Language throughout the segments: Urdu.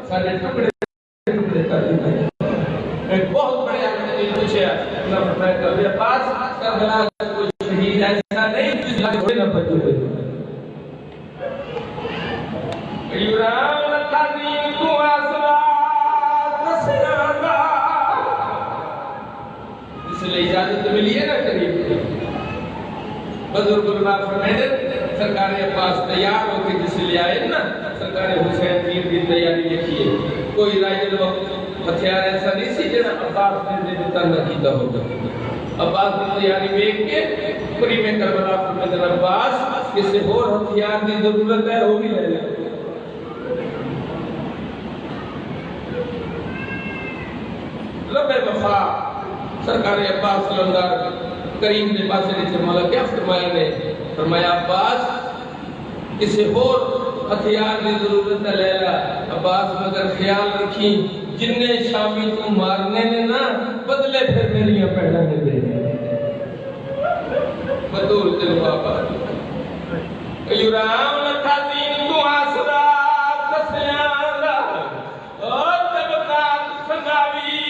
سارے ٹکڑے ٹکڑے کر دیے. ایک بہت بڑے آدمی نے پوچھا نہ فرمایا کہ عباس کربلا کا کوئی شہید ایسا نہیں جس کا گھوڑے نہ بچے ہوئے. یورام لکھادین تو آسرا کسیانا اس لیے اجازت ملی ہے نا قریب بزرگ اللہ فرمائے سرکار عباس تیار ہو کے جس لیے آئے نا سرکار حسین پیر کی تیاری لکھی ہے. کوئی رائے وقت ہتھیار ایسا نہیں سی جیسا عباس نے دیتا نہ کیتا ہوگا. عباس نے تیاری دیکھ کے پری میں کربلا فرمائے عباس کسی اور ہتھیار کی ضرورت ہے وہ بھی لے لے. رب وفا سرکار عباس صلی اللہ علیہ وسلم کریم نے پاس نے مولا کیا فرمایا نے فرمایا عباس کسی اور ہتھیار کی ضرورت ہے لیلا. عباس مگر خیال رکھی جننے شامی تو مارنے نے نا بدلے پھر میریاں پہنانے دے بدول تیرے بابا. یورام لکھادین تو آسرا کسیانا اور طبقات سنگاوی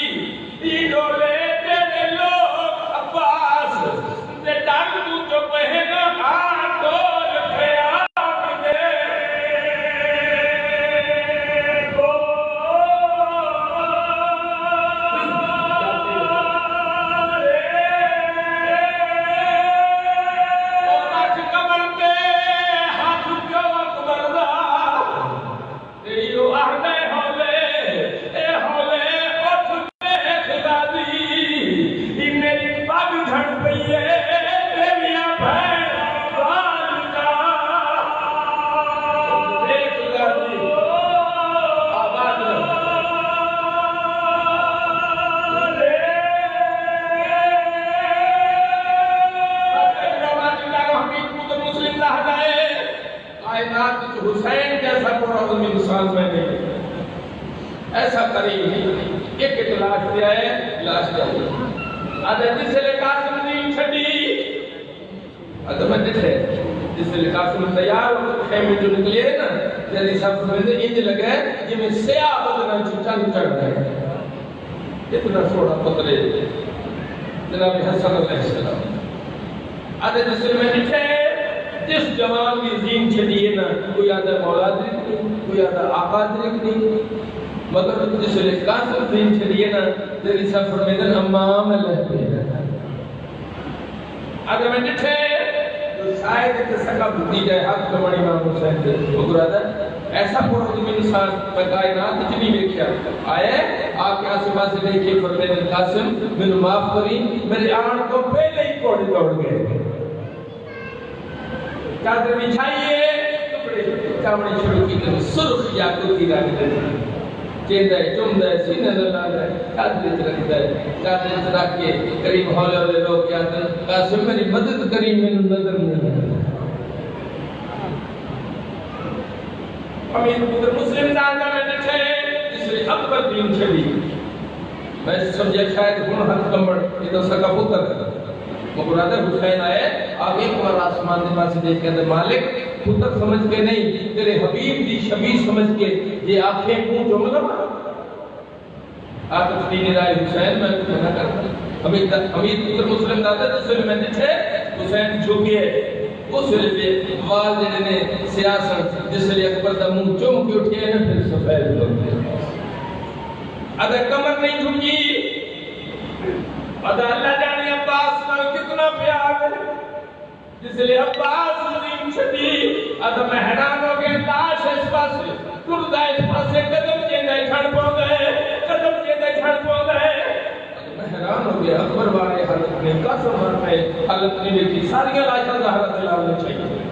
ای ڈولے تیرے لوگ عباس تے ڈاک تو جو پہنا آتول خیام دے حسین جیسا پرعظم انسان میں نہیں ایسا کریم ایک لاش دیا ہے لاش جائے آدھے جس لئے قاسم نہیں چھڑی آدھے میں جس لئے قاسم تیار ہو خیمے جو نکلے ہے نا جیسے سب سمجھے انج لگے جی میں سیاہ بدنا چچان چڑھ گئے اتنا سوڑا پترے جناب حسن علیہ السلام آدھے جس لئے میں جٹھے جس جوان کی زین چھڑی ہے نا کوئی آدھا مولا درک نہیں کوئی آدھا آقا درک نہیں مگر جس لئے قاسم زین چھڑی ہے نا تیری سب فرمیدن امام اللہ پہ آدھے میں جٹھے جو شاید ایک سکا بھتی جائے حق کمانی امام حسین سے وہ گرادہ ایسا پرعظم انسان میں کائنات جنی دیکھیا آئے آکے آسمہ سے دیکھے فرمیدن قاسم میں نے معاف کری میرے آن کو پہلے ہی کوڑے توڑ گئے چادر بچھائیے کپڑے چامڑی شروع کی کہ سرخ یا کوتی رانی دے چیندہ ہے چمدہ ہے سینہ دلال ہے چادر رکھتا ہے چادر رکھ کے قریب حولے والے لوگ کہتے ہیں قاسم میری مدد کریم میں نظر نہیں ہے. امیر پتر مسلم زیادہ میں نکھے اس لئے اکبر دین چھڑی میں سمجھے شاید گنہ حد کمبڑ یہ تو سکا پتر ہے مقرادہ حسین آئے آپ ایک بار آسمان دے پاس دیکھ کے اندر مالک پتر سمجھ کے نہیں تیرے حبیب دی شبیہ سمجھ کے یہ آنکھیں کون جو مطلب آتف دین رائے حسین میں کچھ نہ کرتا امیر پتر مسلم دادا جس میں نٹھے حسین جھکے اس لئے والد نے سیاست جس لئے اکبر دا منہ چم کے اٹھے ہیں پھر سفید لوگ اگر کمر نہیں جھکی ادا اللہ جانے عباس کا کتنا پیار ہے جس لئے عباس عظیم چھٹی ادا میں حیران ہو گیا لاش اس پاسے کردہ اس پاسے قدم چیندہ چھڑ پو گئے قدم چیندہ چھڑ پو گئے میں حیران ہو گیا اکبر والے حالت میں قاسم مارتے حالت میں دیکھی ساریاں لاشاں کا حالت اللہ نے چاہیے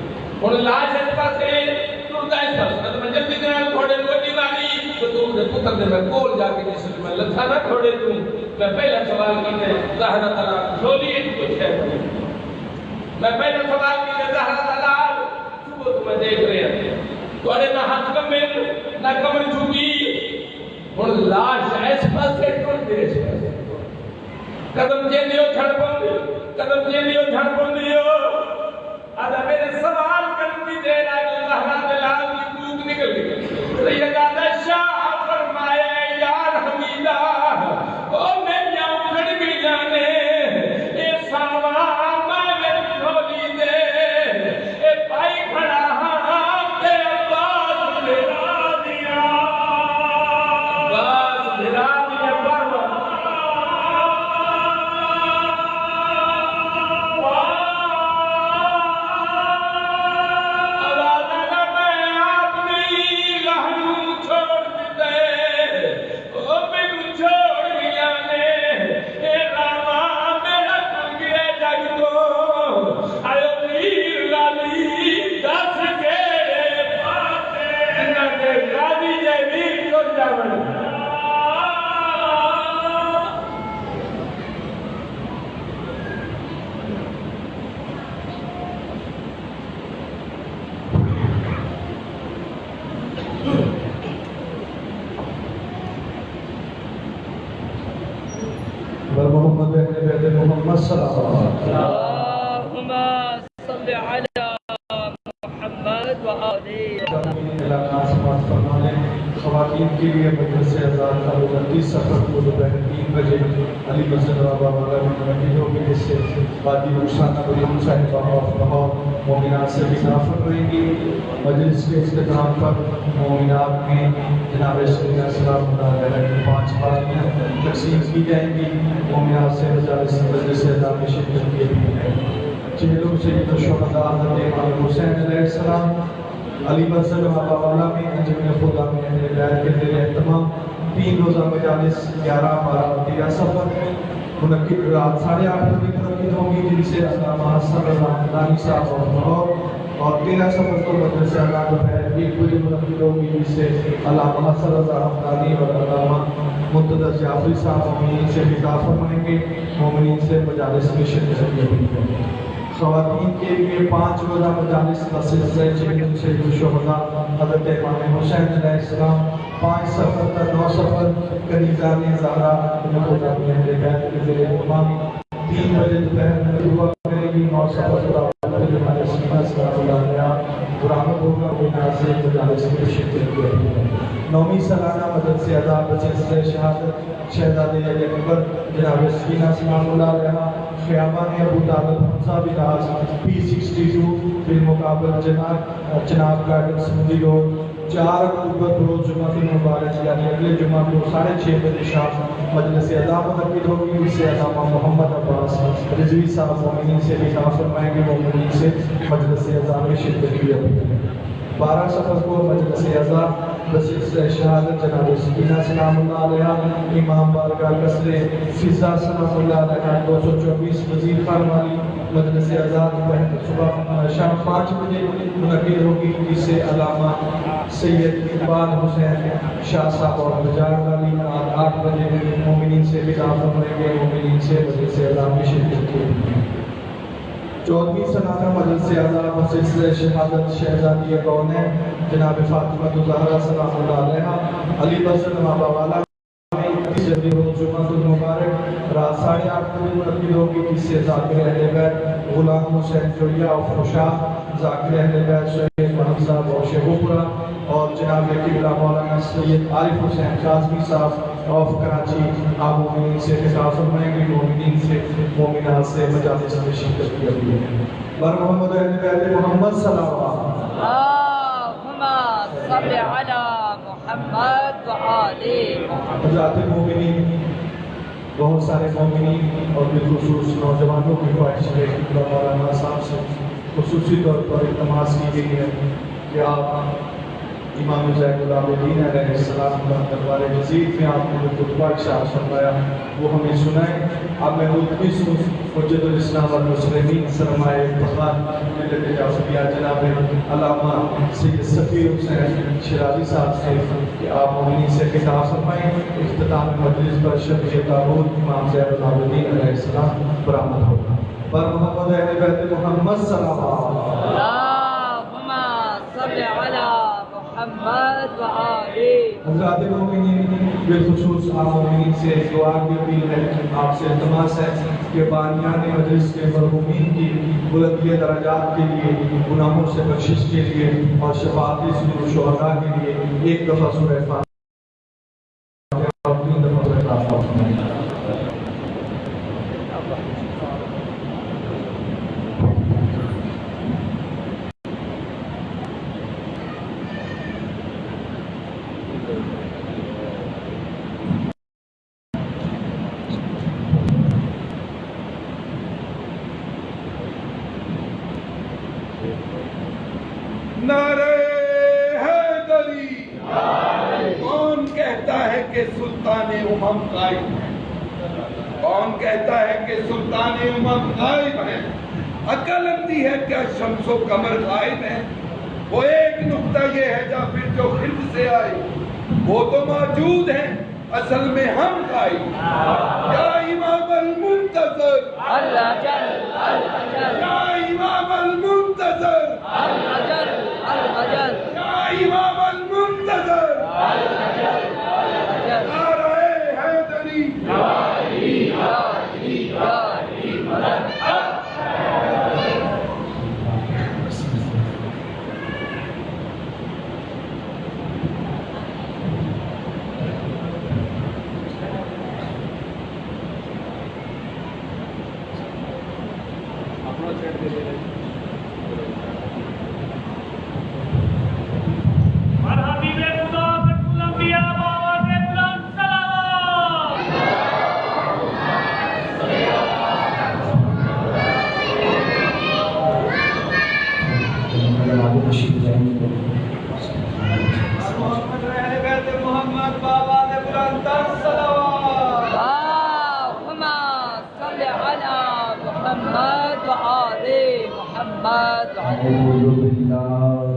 انہیں لاش اس پاسے کردہ اس پاسے ادا میں جب دیکھنے تھوڑے روٹی ماری تو تم نے پتر دے میں کول جا کے جس میں لتھا نہ کھوڑے تم میں پہلا سوال کرتے زہرہ تعالیٰ جھولی ایک کچھ ہے میں پہلا سوال کرتے زہرہ تعالیٰ صبح تمہیں دیکھ رہے ہیں تو انہیں نہ ہاتھ کمل نہ کمر جھوگی اور لاش ایس پاس سے ٹوٹ دے اس پاس قدم جیندیو جھڑ پوندیو قدم جیندیو جھڑ پوندیو آدھا میرے سوال کرنے دیر آگے زہرہ تعالیٰ کی دوک نکل گئی سیدہ شاہ محمد صلی اللہ علیہ وسلم۔ اللهم صل على محمد وآله خواتین کے لیے مجلس آزاد کا 29 سفر کو دوپہر 3 بجے علی مسجد رابعہ والا میں منعقد ہوگی، جس سے بادی رخسانہ بریم صاحبہ اور لاہور مومنات سے بھی نافر رہیں گی۔ مجلس کے اختتام پر مومنات میں جناب سیدنا سلام اللہ علیہ کی 5 باریاں تقسیم کی جائیں گی۔ مومنات سے مجلس آزاد میں شرکت کی بھی ہے۔ چہلوں سید الشہداء حضرت امام حسین علیہ السلام علی مسجد رابعہ والا میں انجمن خدا میں اہل بیت کے زیر اہتمام 3 روزہ مجالس 11، 12 اور 13 سفر منعقد رات 8:30 بجے منعقد ہوگی، جن سے علامہ حسن رضا حمدانی صاحب اور لاہور، اور 13 سفر کو مجلس آزاد دوپہر 1 بجے منعقد ہوگی، جس سے علامہ حسن رضا حمدانی اور علامہ منتدر جعفری صاحب مومنین سے خطاب فرمائیں گے۔ مومنین سے مجالس میں شرکت کی ہوئی ہے۔ خواتین کے لیے 5 روزہ مجالس سلسلہ چہلوں سید الشہداء حضرت امام حسین علیہ السلام 5 سفر تا 9 سفر کنیزان زہرا خدا میں اہل بیت کے زیر اہتمام 3 بجے دوپہر میں ہوا کرے گی۔ 9 سفر تا ہمارے سیدنا سلام اللہ علیہ برآمد ہوگا، وہ ناظر مجالس میں شرکت کی ہے۔ 9ویں سالانہ مجلس آزاد سلسلہ شہادت شہزادے علی اکبر جناب سیدنا سلام اللہ علیہ خیابان ابو طالب حمزہ بلاس P62 بالمقابل چناب گارڈن سمندی روڈ 4 اکتوبر روز جمعہ کی مبارک یعنی اگلے جمعہ کو 6:30 بجے شام مجلس آزاد منعقد ہوگی، جس سے علامہ محمد عباس رضوی صاحب مومنین سے خطاب فرمائیں گے۔ مومنین سے مجلس آزاد میں شرکت کی ہے۔ 12 سفر کو مجلس آزاد بسلسلہ شہادت جناب سیدنا سلام اللہ علیہ امام بارگاہ قصر فضا سلام اللہ علیہ 224 وزیر خان والی مجلس آزاد صبح شام 5 بجے منعقد ہوگی، جس سے علامہ سید اقبال حسین شاہ صاحب اور بجار والی 8 بجے مومنین سے خطاب فرمائیں گے۔ مومنین سے مجلس آزاد میں شرکت کی ہے۔ 14ویں سالانہ مجلس آزاد بسلسلہ شہادت شہزادی کونین جناب فاطمہ الزہرا سلام اللہ علیہ علی مسجد رابعہ والا میں 31 جنوری روز جمعہ المبارک رات 8:30 بجے منعقد ہوگی، جس سے ذاکر اہل بیت غلام حسین جوڑیہ اور فروشاہ ذاکر اہل بیت شہید محمد صاحب اور شیخوپورہ اور جناب قبلہ مولانا سید عارف حسین کاظمی صاحب آف کراچی آپ مومنین سے خطاب فرمائیں گے۔ مومنین سے مومنات سے مجالس میں شرکت کی ہوئی ہے۔ بر محمد اہل بیت محمد صلی اللہ علیہ وسلم۔ اللهم صل على محمد وآله محمد۔ حضرات مومنین، بہت سارے مومنین اور بالخصوص نوجوانوں کی خواہش ہے کہ مولانا صاحب سے خصوصی طور پر التماس کی گئی ہے کہ آپ امام زین العابدین علیہ السلام کا دربار جدید میں آپ نے جو خطبہ ارشاد فرمایا وہ ہمیں سنائیں۔ اب میں خطبی سن حجت الاسلام والمسلمین سرمایہ افتخار ملت جعفریہ جناب علامہ سید صفی حسین شیرازی صاحب سے کہ آپ مومنین سے خطاب فرمائیں۔ اختتام مجلس پر شفیع تابوت امام زین العابدین علیہ السلام برآمد ہوگا۔ پر محمد اہل بیت محمد صلی اللہ علیہ وسلم۔ اللهم صل على محمد وآله۔ حضرات مومنین، بالخصوص آپ مومنین سے دعا کی اپیل ہے، آپ سے التماس ہے کہ بانیان مجلس کے مرحومین کی بلندی درجات کے لیے، گناہوں سے بخشش کے لیے اور شفاعت شہداء کے لیے ایک دفعہ سورہ فاتحہ اور 3 دفعہ سورہ فاتحہ فرمائیں۔ نعرہ حیدری، کون کہتا ہے کہ سلطان امم غائب ہے؟ کون کہتا ہے کہ سلطان امم غائب ہے؟ عقل اندھی ہے کیا شمس و قمر غائب ہے؟ وہ ایک نقطہ یہ ہے جعفر جو خلد سے آئے، وہ تو موجود ہیں، اصل میں ہم غائب۔ یا امام المنتظر الأجل الأجل یا امام المنتظر الأجل الأجل یا امام المنتظر الأجل الأجل نعرہ حیدری يا علي يا علي يا علي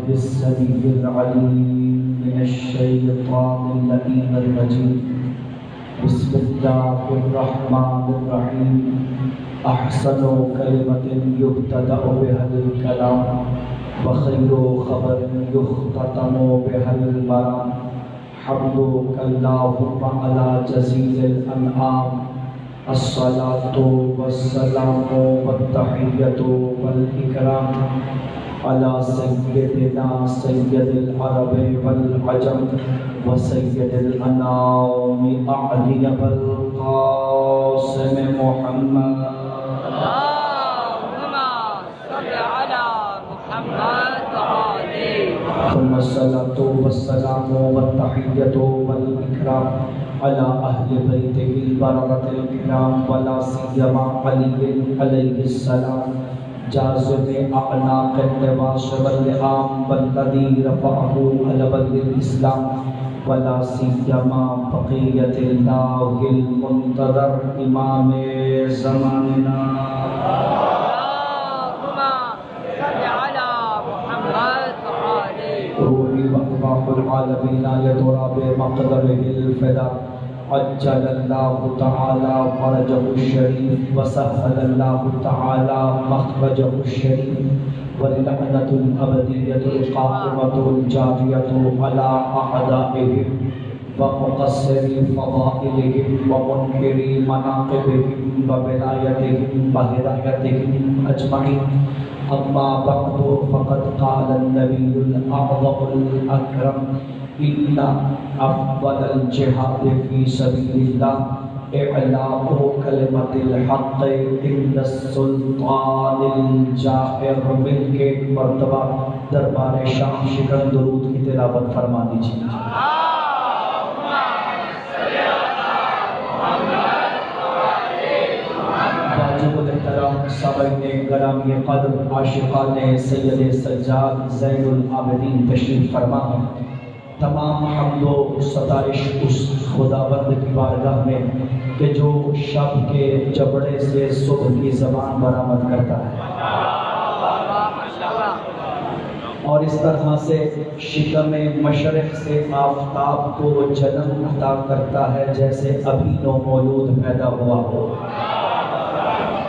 السميع العليم من الشيطان اللعين الرجيم بسم الله الرحمن الرحيم أحسن كلمة يبتدأ بها الكلام وخير خبر يختتم بها المرام حمدك اللهم على جزيل الأنعام الصلاة والسلام والتحية والإكرام على سيدنا سيد العرب والعجم وسيد الأنام أعلي القاسم محمد اللهم صل على محمد وآله ثم الصلاة والسلام والتحية والإكرام على أهل بيته البررة الكرام ولا سيما علي عليه السلام جازم أعناق النواش واللئام والذي رفعه على بلد الإسلام ولا سيما بقية الله المنتظر إمام زماننا اللهم صل على محمد وآله روحي وأرواح العالمين يترى بمقدره الفدا عجل الله تعالى فرجه الشريف وسهل الله تعالى مخرجه الشريف واللعنة الأبدية القائمة الجارية على أعدائهم ومقصري فضائلهم ومنكري مناقبهم وولايتهم وهدايتهم أجمعين أما بعد فقد قال النبي الأعظم الأكرم إن أفضل الجهاد في سبيل الله إعلاء كلمة الحق عند السلطان الجائر مل کے مرتبہ دربار شام شکر درود کی تلاوت فرما دیجیے واجب الاحترام سامعین گرامی قدر عاشقان سید سجاد زین العابدین تشریف فرما ہے تمام حمد و ستائش اس خداوند کی بارگاہ میں کہ جو شب کے جبڑے سے صبح کی زبان برآمد کرتا ہے اور اس طرح سے شکم مشرق سے آفتاب کو جنم عطا کرتا ہے جیسے ابھی نو مولود پیدا ہوا ہو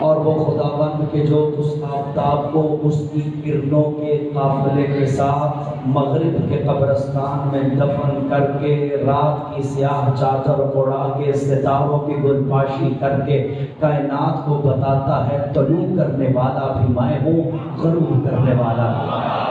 اور وہ خداوند کے جو اس آفتاب کو اس کی کرنوں کے قافلے کے ساتھ مغرب کے قبرستان میں دفن کر کے رات کی سیاہ چادر اڑا کے ستاروں کی گلپاشی کر کے کائنات کو بتاتا ہے طلوع کرنے والا بھی میں ہوں غروب کرنے والا بھی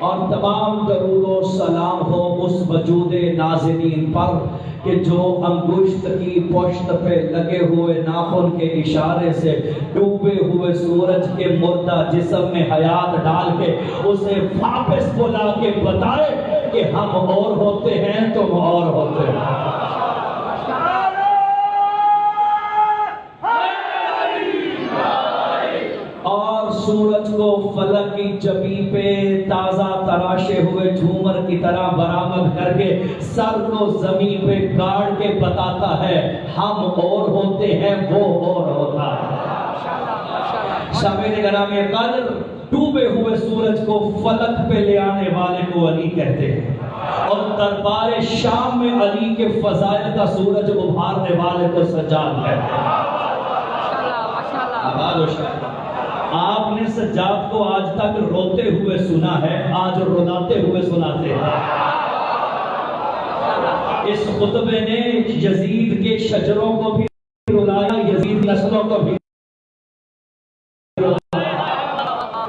اور تمام درود و سلام ہو اس وجود نازنین پر کہ جو انگشت کی پشت پہ لگے ہوئے ناخن کے اشارے سے ڈوبے ہوئے سورج کے مردہ جسم میں حیات ڈال کے اسے واپس بلا کے بتائے کہ ہم اور ہوتے ہیں تم اور ہوتے ہیں سورج کو فلک کی جبی پہ تازہ تراشے ہوئے جھومر کی طرح برآمد کر کے سر کو زمین پہ گاڑ کے بتاتا ہے ہم اور ہوتے ہیں وہ اور ہوتا ہے سامعین گرامی قدر ڈوبے ہوئے سورج کو فلک پہ لے آنے والے کو علی کہتے ہیں اور دربار شام میں علی کے فضائل کا سورج ابھارنے والے کو سجاد کہتے ہیں آباد و شاید آپ نے سجاد کو آج تک روتے ہوئے سنا ہے آج رلاتے ہوئے سناتے ہیں اس خطبے نے یزید کے شجروں کو بھی رلایا یزید نسلوں کو بھی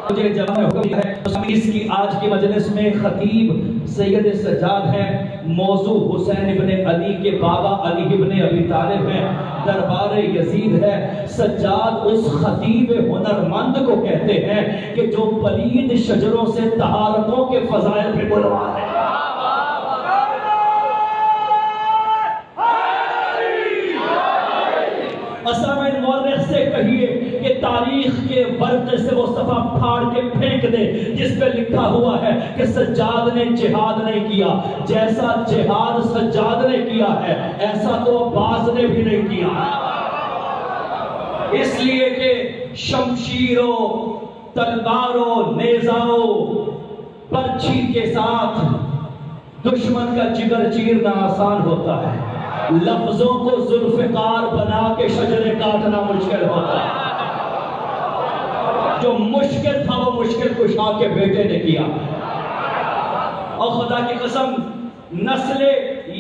مجھے جب میں حکم ہے اس کی آج کی مجلس میں خطیب سید سجاد ہیں موضوع حسین ابن علی کے بابا علی ابن ابی طالب ہیں دربار یزید ہے سجاد اس خطیب ہنرمند کو کہتے ہیں کہ جو پلید شجروں سے طہارتوں کے فضائل پہ بلوا ہے اسامین مورخ سے کہیے کہ تاریخ کے ورقے سے وہ صفحہ پھاڑ کے پھینک دے جس پہ لکھا ہوا ہے کہ سجاد نے جہاد نہیں کیا جیسا جہاد سجاد نے کیا ہے ایسا تو عباس نے بھی نہیں کیا اس لیے کہ شمشیروں تلواروں نیزاؤں برچھی کے ساتھ دشمن کا جگر چیرنا آسان ہوتا ہے، لفظوں کو ذوالفقار بنا کے شجرے کاٹنا مشکل ہوتا ہے۔ جو مشکل تھا وہ مشکل کشا کے بیٹے نے کیا، اور خدا کی قسم نسل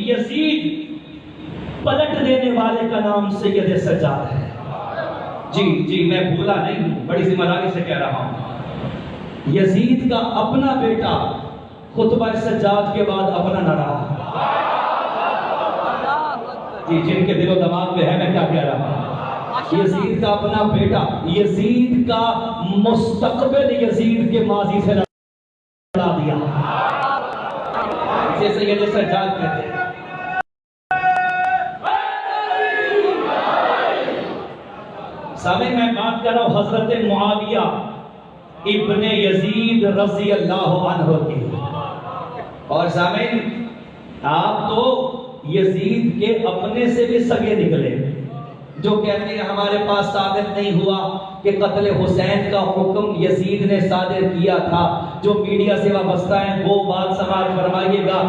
یزید پلٹ دینے والے کا نام سید سجاد ہے۔ جی میں بھولا نہیں، بڑی ذمہ داری سے کہہ رہا ہوں۔ یزید کا اپنا بیٹا خطبہ سجاد کے بعد اپنا نہ رہا۔ جی جن کے دل و دماغ میں ہے میں کیا کہہ رہا ہوں، یزید کا اپنا بیٹا، یزید کا مستقبل یزید کے ماضی سے لڑا دیا، جیسے یہ سجاد کہتے ہیں۔ سامعین میں بات کر رہا ہوں حضرت معاویہ ابن یزید رضی اللہ عنہ کی، اور سامعین آپ تو یزید کے اپنے سے بھی سگے نکلے، جو کہتے ہیں ہمارے پاس ثابت نہیں ہوا کہ قتل حسین کا حکم یزید نے صادر کیا تھا۔ جو میڈیا سے وابستہ ہیں وہ بات سماعت فرمائیے گا،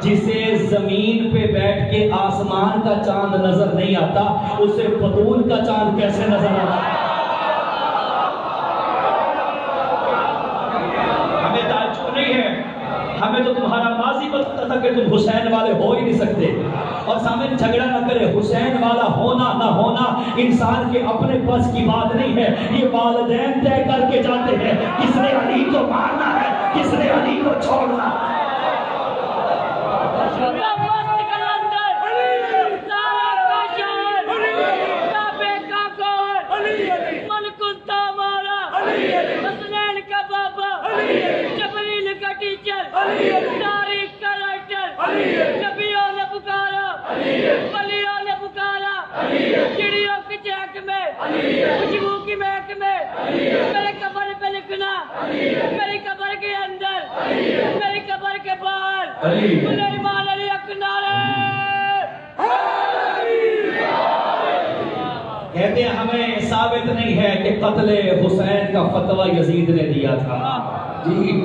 جسے زمین پہ بیٹھ کے آسمان کا چاند نظر نہیں آتا اسے بطول کا چاند کیسے نظر آتا؟ ہمیں تعجب نہیں ہے، ہمیں تو تمہارا ماضی پتہ تھا کہ تم حسین والے ہو ہی نہیں سکتے۔ اور سامنے جھگڑا نہ کرے، حسین والا ہونا نہ ہونا انسان کے اپنے بس کی بات نہیں ہے، یہ والدین طے کر کے جاتے ہیں کس نے علی کو مارنا ہے، کس نے علی کو چھوڑنا ہے۔ میرے قبر پہ لکھنا، میری قبر کے اندر، میری قبر کے باہر سلیمان علی اکنارے۔ کہتے ہیں ہمیں ثابت نہیں ہے کہ قتل حسین کا فتویٰ یزید نے دیا تھا۔ جی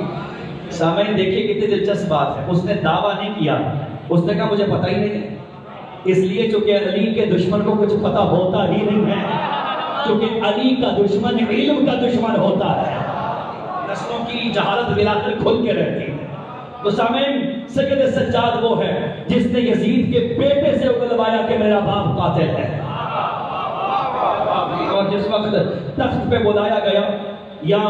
سامعین دیکھیے کتنی دلچسپ بات ہے، اس نے دعویٰ نہیں کیا، اس نے کہا مجھے پتہ ہی نہیں ہے، اس لیے چونکہ علی کے دشمن کو کچھ پتہ ہوتا ہی نہیں ہے، کیونکہ علی کا دشمن علم کا دشمن ہوتا ہے، نسلوں کی جہالت ملا کر کھل کے رہتی ہے۔ تو سامعین سید سجاد وہ ہے جس نے یزید کے بیٹے سے اگلوایا کہ میرا باپ قاتل ہے، اور جس وقت تخت پہ بلایا گیا یا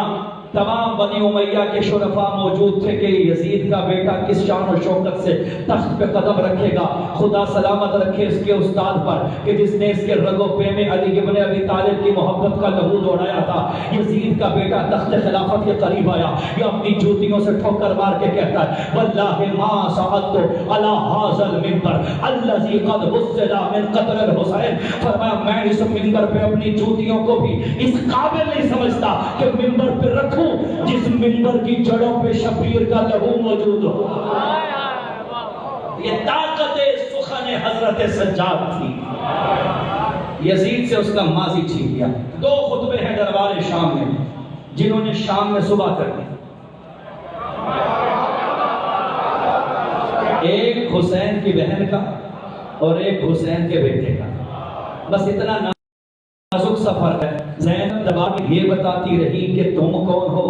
تمام بنی امیہ کے شرفاء موجود تھے کہ یزید کا بیٹا کس شان و شوکت سے تخت پہ قدم رکھے گا، خدا سلامت رکھے اس کے استاد پر کہ جس نے اس کے رگ و پے میں علی ابن ابی طالب کی محبت کا لہو دوڑایا تھا۔ یزید کا بیٹا تخت خلافت کے قریب آیا، یہ اپنی جوتیوں سے ٹھوکر مار کے کہتا ہے واللہ ما صعدت علی ھذا المنبر الذی قد حصل من قتل الحسین، فرمایا میں اس منبر پہ اپنی جوتیوں کو بھی اس قابل نہیں سمجھتا کہ منبر پہ رکھوں جس منبر کی جڑوں پہ شبیر کا لہو موجود ہو۔ یہ طاقت سخن حضرت سجاد تھی۔ یزید سے اس کا ماضی چھین گیا۔ دو خطبے ہیں دربار شام میں جنہوں نے شام میں صبح کر دی، ایک حسین کی بہن کا اور ایک حسین کے بیٹے کا، بس اتنا نازک سفر ہے۔ زینب دربار میں یہ بتاتی رہی کہ تم کون ہو،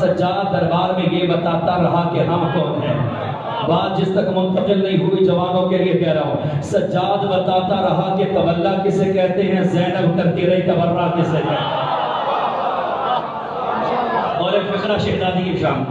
سجاد دربار میں یہ بتاتا رہا کہ ہم کون ہیں۔ بات جس تک منتقل نہیں ہوئی جوانوں کے لیے کہہ رہا ہوں، سجاد بتاتا رہا کہ تولا کسے کہتے ہیں، زینب کرتی رہی تبرہ کسے کہتے ہیں۔ اور ایک فقرہ شہزادی کی شام،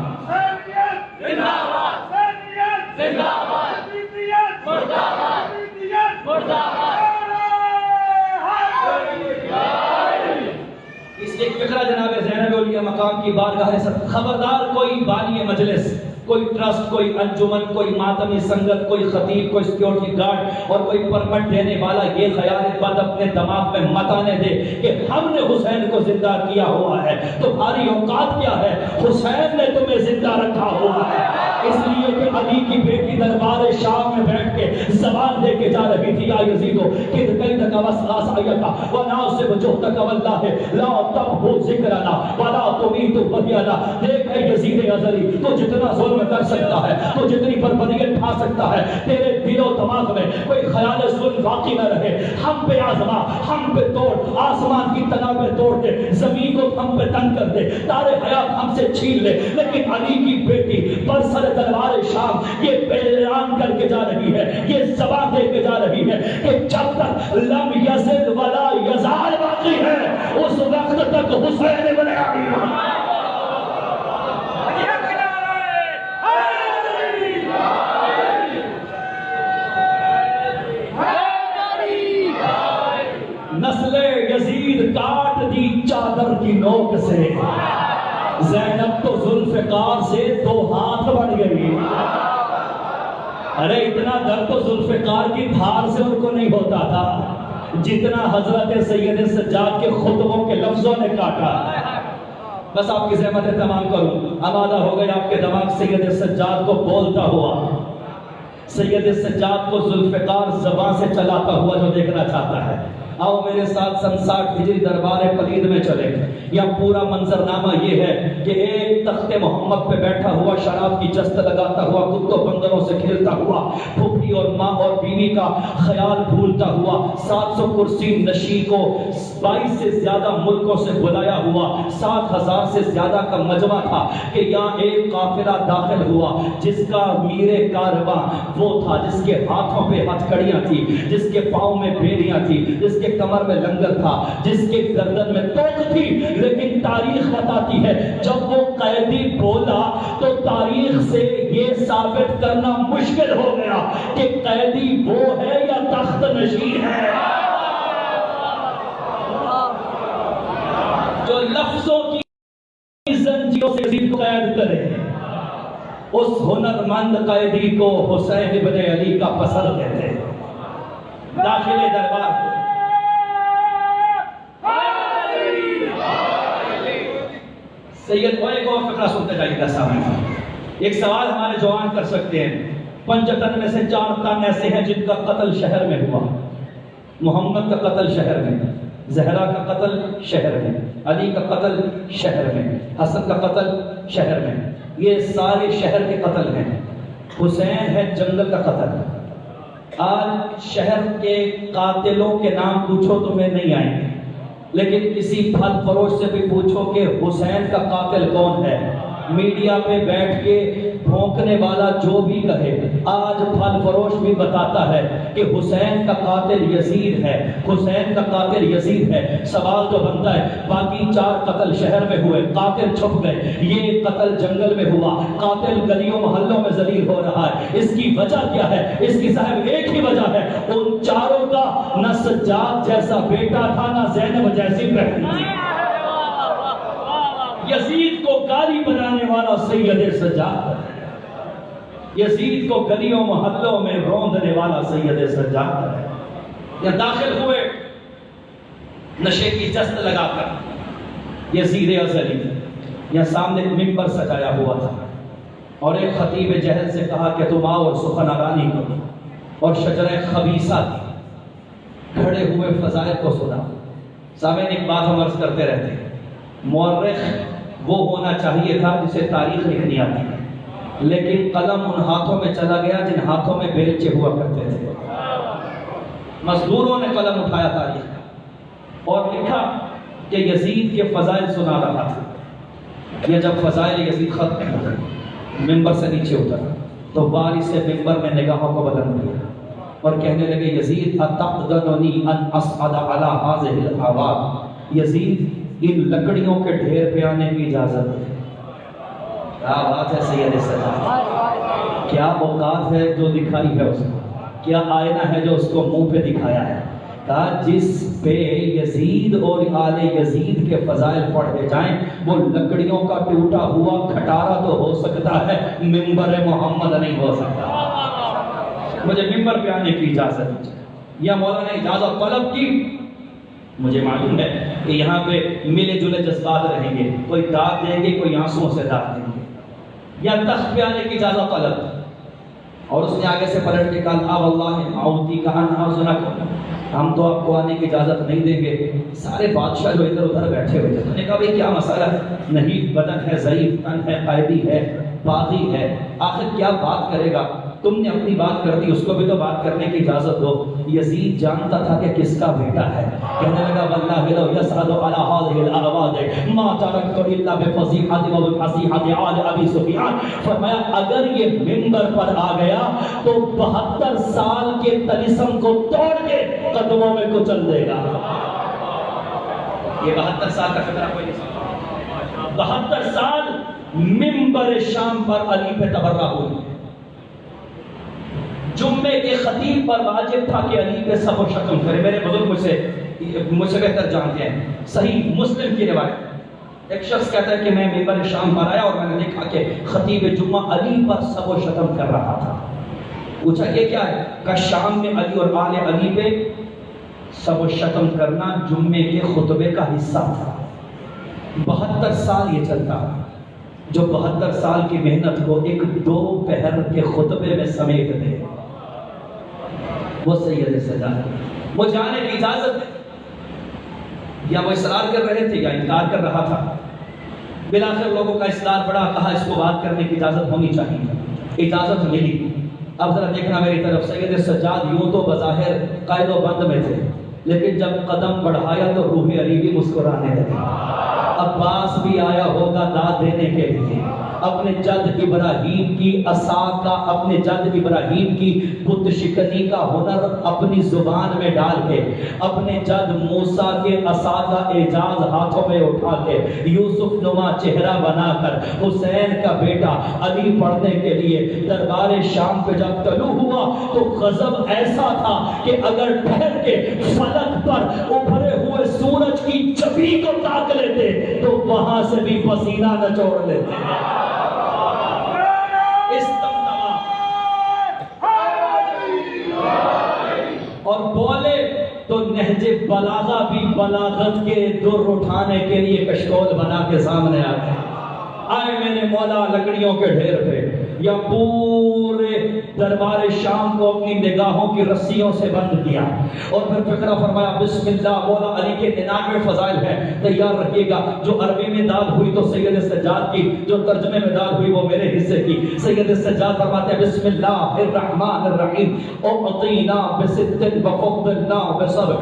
اس ایک فقرہ جناب زینب اولیاء مقام کی بارگاہ سے خبردار کوئی بانی مجلس، کوئی ٹرسٹ، کوئی انجمن، کوئی ماتمی سنگت، کوئی خطیب، کوئی سیکیورٹی گارڈ اور کوئی پرمٹ دینے والا یہ خیال بات اپنے دماغ میں مت آنے دے کہ ہم نے حسین کو زندہ کیا ہوا ہے، تمہاری اوقات کیا ہے، حسین نے تمہیں زندہ رکھا ہوا ہے۔ اس لیے کہ علی کی بیٹی دربار شام میں بیٹھ کے زبان دے کے جا رہی تھی، یا یزیدو کہ قیدک وسعیک وناصب جہدک واللہ لا تبہو ذکرنا ولا تمیت وحینا۔ دیکھ اے یزید ازلی، تو جتنا ظلم کر سکتا ہے، تو جتنی بربریت کھا سکتا ہے، تیرے دل و دماغ میں کوئی خیال ظلم باقی نہ رہے۔ ہم پہ آزما، ہم پہ توڑ، آسمان کی تنابیں توڑ دے، زمین کو ہم پہ تنگ کر دے، تارے حیات ہم سے چھین لے، لیکن علی کی بیٹی برسر دربار شام یہ اعلان کر کے جا رہی ہے، یہ زبان دے کے جا رہی ہے کہ جب تک لم یزد ولا یزال باقی ہے، اس وقت تک حسین بن علی نسل یزید کاٹ دی چادر کی نوک سے، زینب تو ذوالفقار سے دو ہاتھ بڑھ گئی۔ ارے اتنا درد تو ذوالفقار کی دھار سے ان کو نہیں ہوتا تھا جتنا حضرت سید سجاد کے خطبوں کے لفظوں نے کاٹا۔ بس آپ کی زحمتیں تمام کروں، آمادہ ہو گئے آپ کے دماغ سید سجاد کو بولتا ہوا، سید سجاد کو ذوالفقار زبان سے چلاتا ہوا جو دیکھنا چاہتا ہے۔ آؤ میرے ساتھ سن 60 ہجری دربار پلید میں چلے۔ یا پورا منظرنامہ یہ ہے کہ ایک تخت محمد پہ بیٹھا ہوا شراب کی جست لگاتا ہوا، کتوں بندروں سے کھیلتا ہوا، پھوپھی اور ماں اور بیوی کا خیال بھولتا ہوا، 700 کرسی نشین کو 22 سے زیادہ ملکوں سے بلایا ہوا، 7000 سے زیادہ کا مجمع تھا کہ یہاں ایک قافلہ داخل ہوا جس کا میر کارواں وہ تھا جس کے ہاتھوں پہ ہتھکڑیاں تھی، جس کے پاؤں میں بیڑیاں تھی، جس کے کمر میں لنگر تھا، جس کے گردن میں توق تھی، لیکن تاریخ بتاتی ہے جب وہ قیدی بولا تو تاریخ سے یہ ثابت کرنا مشکل ہو گیا کہ قیدی وہ ہے یا تخت نشین ہے۔ جو لفظوں کی زنجیروں سے یزید کو قید کرے، اس ہنرمند قیدی کو حسین ابن علی کا پسر کہتے ہیں۔ داخل دربار سید ایک اور فقرہ سنتے جائیے گا سامنے۔ ایک سوال ہمارے جوان کر سکتے ہیں، 5 تن میں سے 4 تن ایسے ہیں جن کا قتل شہر میں ہوا۔ محمد کا قتل شہر میں، زہرا کا قتل شہر میں، علی کا قتل شہر میں، حسن کا قتل شہر میں، یہ سارے شہر کے قتل ہیں۔ حسین ہے جنگل کا قتل۔ آج شہر کے قاتلوں کے نام پوچھو تمہیں نہیں آئیں گے، لیکن کسی پھل فروش سے بھی پوچھو کہ حسین کا قاتل کون ہے، میڈیا پہ بیٹھ کے بھونکنے والا جو بھی کہے، آج پھل فروش بھی بتاتا ہے کہ حسین کا قاتل یزید ہے، حسین کا قاتل یزید ہے۔ سوال تو بنتا ہے باقی 4 قتل شہر میں ہوئے، قاتل چھپ گئے، یہ قتل جنگل میں ہوا، قاتل گلیوں محلوں میں ذلیل ہو رہا ہے، اس کی وجہ کیا ہے؟ اس کی صاحب ایک ہی وجہ ہے، ان چاروں کا نہ سجاد جیسا بیٹا تھا، نہ زینب جیسی بہن تھی۔ یزید کو گالی بنانے والا سید سجاد، یزید کو گلیوں محلوں میں روندنے والا سید سجاد ہے۔ یا داخل ہوئے نشے کی جست لگا کر یزید ازلی، یا سامنے ایک ممبر سجایا ہوا تھا اور ایک خطیب جہل سے کہا کہ تم آؤ اور سخنرانی کرو، اور شجرہ خبیثہ تھی، کھڑے ہوئے فضائل کو سنا۔ سامنے ایک بات ہم عرض کرتے رہتے ہیں، مورخ وہ ہونا چاہیے تھا جسے تاریخ لکھنی آتی ہے، لیکن قلم ان ہاتھوں میں چلا گیا جن ہاتھوں میں بیلچے ہوا کرتے تھے۔ مزدوروں نے قلم اٹھایا تاریخ کا اور لکھا کہ یزید کے فضائل سنا رہا تھا۔ یہ جب فضائل یزید ختم ہو گئے، ممبر سے نیچے اترا تو وارث ممبر میں نگاہوں کو بدل دیا اور کہنے لگے یزید اتقدرنی ان اصعد علی هذه الاعواد، یزید ان لکڑیوں کے ڈھیر پہ آنے کی اجازت ہے۔ کیا بات ہے سید سجاد، کیا اوقات ہے جو دکھائی ہے اس کو، کیا آئینہ ہے جو اس کو منہ پہ دکھایا ہے۔ کہا جس پہ یزید اور آل یزید کے فضائل پڑھے جائیں وہ لکڑیوں کا ٹوٹا ہوا کھٹارا تو ہو سکتا ہے، ممبر محمد نہیں ہو سکتا۔ مجھے ممبر پہ آنے کی اجازت دیجیے۔ یا مولانا نے اجازت طلب کی، مجھے معلوم ہے کہ یہاں پہ ملے جلے جذبات رہیں گے، کوئی داد دیں گے، کوئی آنسوؤں سے داد دیں گے، یا تخت پہ آنے کی اجازت طلب. اور اس نے آگے سے پلٹ کے کہا واللہ اعوذ کا ان اذنک، ہم تو آپ کو آنے کی اجازت نہیں دیں گے. سارے بادشاہ جو ادھر ادھر بیٹھے ہوئے تھے، انہوں نے کہا بھائی کیا مسئلہ ہے؟ نہیں، بدن ہے، ضعیف تن ہے، قیدی ہے، باغی ہے، آخر کیا بات کرے گا؟ تم نے اپنی بات کر دی، اس کو بھی تو بات کرنے کی اجازت دو. یزید جانتا تھا کہ کس کا بیٹا ہے. کہنے لگا واللہ لو یسعد علی هذه الاعواد ما ترکت الا بفضیحۃ وبفصیحۃ آل ابی سفیان. فرمایا اگر یہ منبر پر آ گیا تو 72 سال کے طلسم کو توڑ کے قدموں میں کچل دے گا. یہ 72 سال کا خطرہ کوئی نہیں سکتا. 72 سال منبر شام پر علی پہ تبرہ ہوئی. جمعے کے خطیب پر واجب تھا کہ علی پہ سب و شتم کرے. میرے بزرگ مجھ سے بہتر جانتے ہیں. صحیح مسلم کی روایت، ایک شخص کہتا ہے کہ میں منبر شام پر آیا اور میں نے دیکھا کہ خطیب جمعہ علی پر سب و شتم کر رہا تھا. پوچھا یہ کیا ہے؟ کہ شام میں علی اور آل علی پہ سب و شتم کرنا جمعے کے خطبے کا حصہ تھا. 72 سال یہ چلتا، جو 72 سال کی محنت کو ایک 2 پہر کے خطبے میں سمیٹ دے. وہ سید سجاد، وہ جانے کی اجازت ہے یا وہ اصرار کر رہے تھے یا انکار کر رہا تھا. بلاخر لوگوں کا اصرار بڑا، کہا اس کو بات کرنے کی اجازت ہونی چاہیے. اجازت ملی. اب ذرا دیکھنا میری طرف، سید سجاد یوں تو بظاہر قید و بند میں تھے، لیکن جب قدم بڑھایا تو روح علی بھی مسکرانے لگی. عباس بھی آیا ہوگا داد دینے کے لیے. اپنے جد ابراہیم کی عصا کا، اپنے جد ابراہیم کی بت شکنی کا ہنر اپنی زبان میں ڈال کے، اپنے جد موسیٰ کے عصا کا اعجاز ہاتھوں میں اٹھا کے، یوسف نما چہرہ بنا کر حسین کا بیٹا علی پڑھنے کے لیے دربار شام پہ جب طلوع ہوا تو غضب ایسا تھا کہ اگر ٹھہر کے فلک پر ابھرے ہوئے سورج کی چبی کو تاک لیتے تو وہاں سے بھی پسینہ نچوڑ لیتے. اور بولے تو نہج بلاغہ بھی بلاغت کے در اٹھانے کے لیے کشکول بنا کے سامنے آتے. آئے میں نے مولا لکڑیوں کے ڈھیر پہ، یا پورے دربار شام کو اپنی نگاہوں کی رسیوں سے بند کیا اور پھر فقرہ فرمایا بسم اللہ. مولا علی کے 99 فضائل ہیں، تیار رکھیے گا. جو عربی میں داد ہوئی تو سید سجاد کی، جو ترجمے میں داد ہوئی وہ میرے حصے کی. سید سجاد فرماتے ہیں بسم اللہ الرحمن الرحیم اعطینا بست وفضلنا بسبع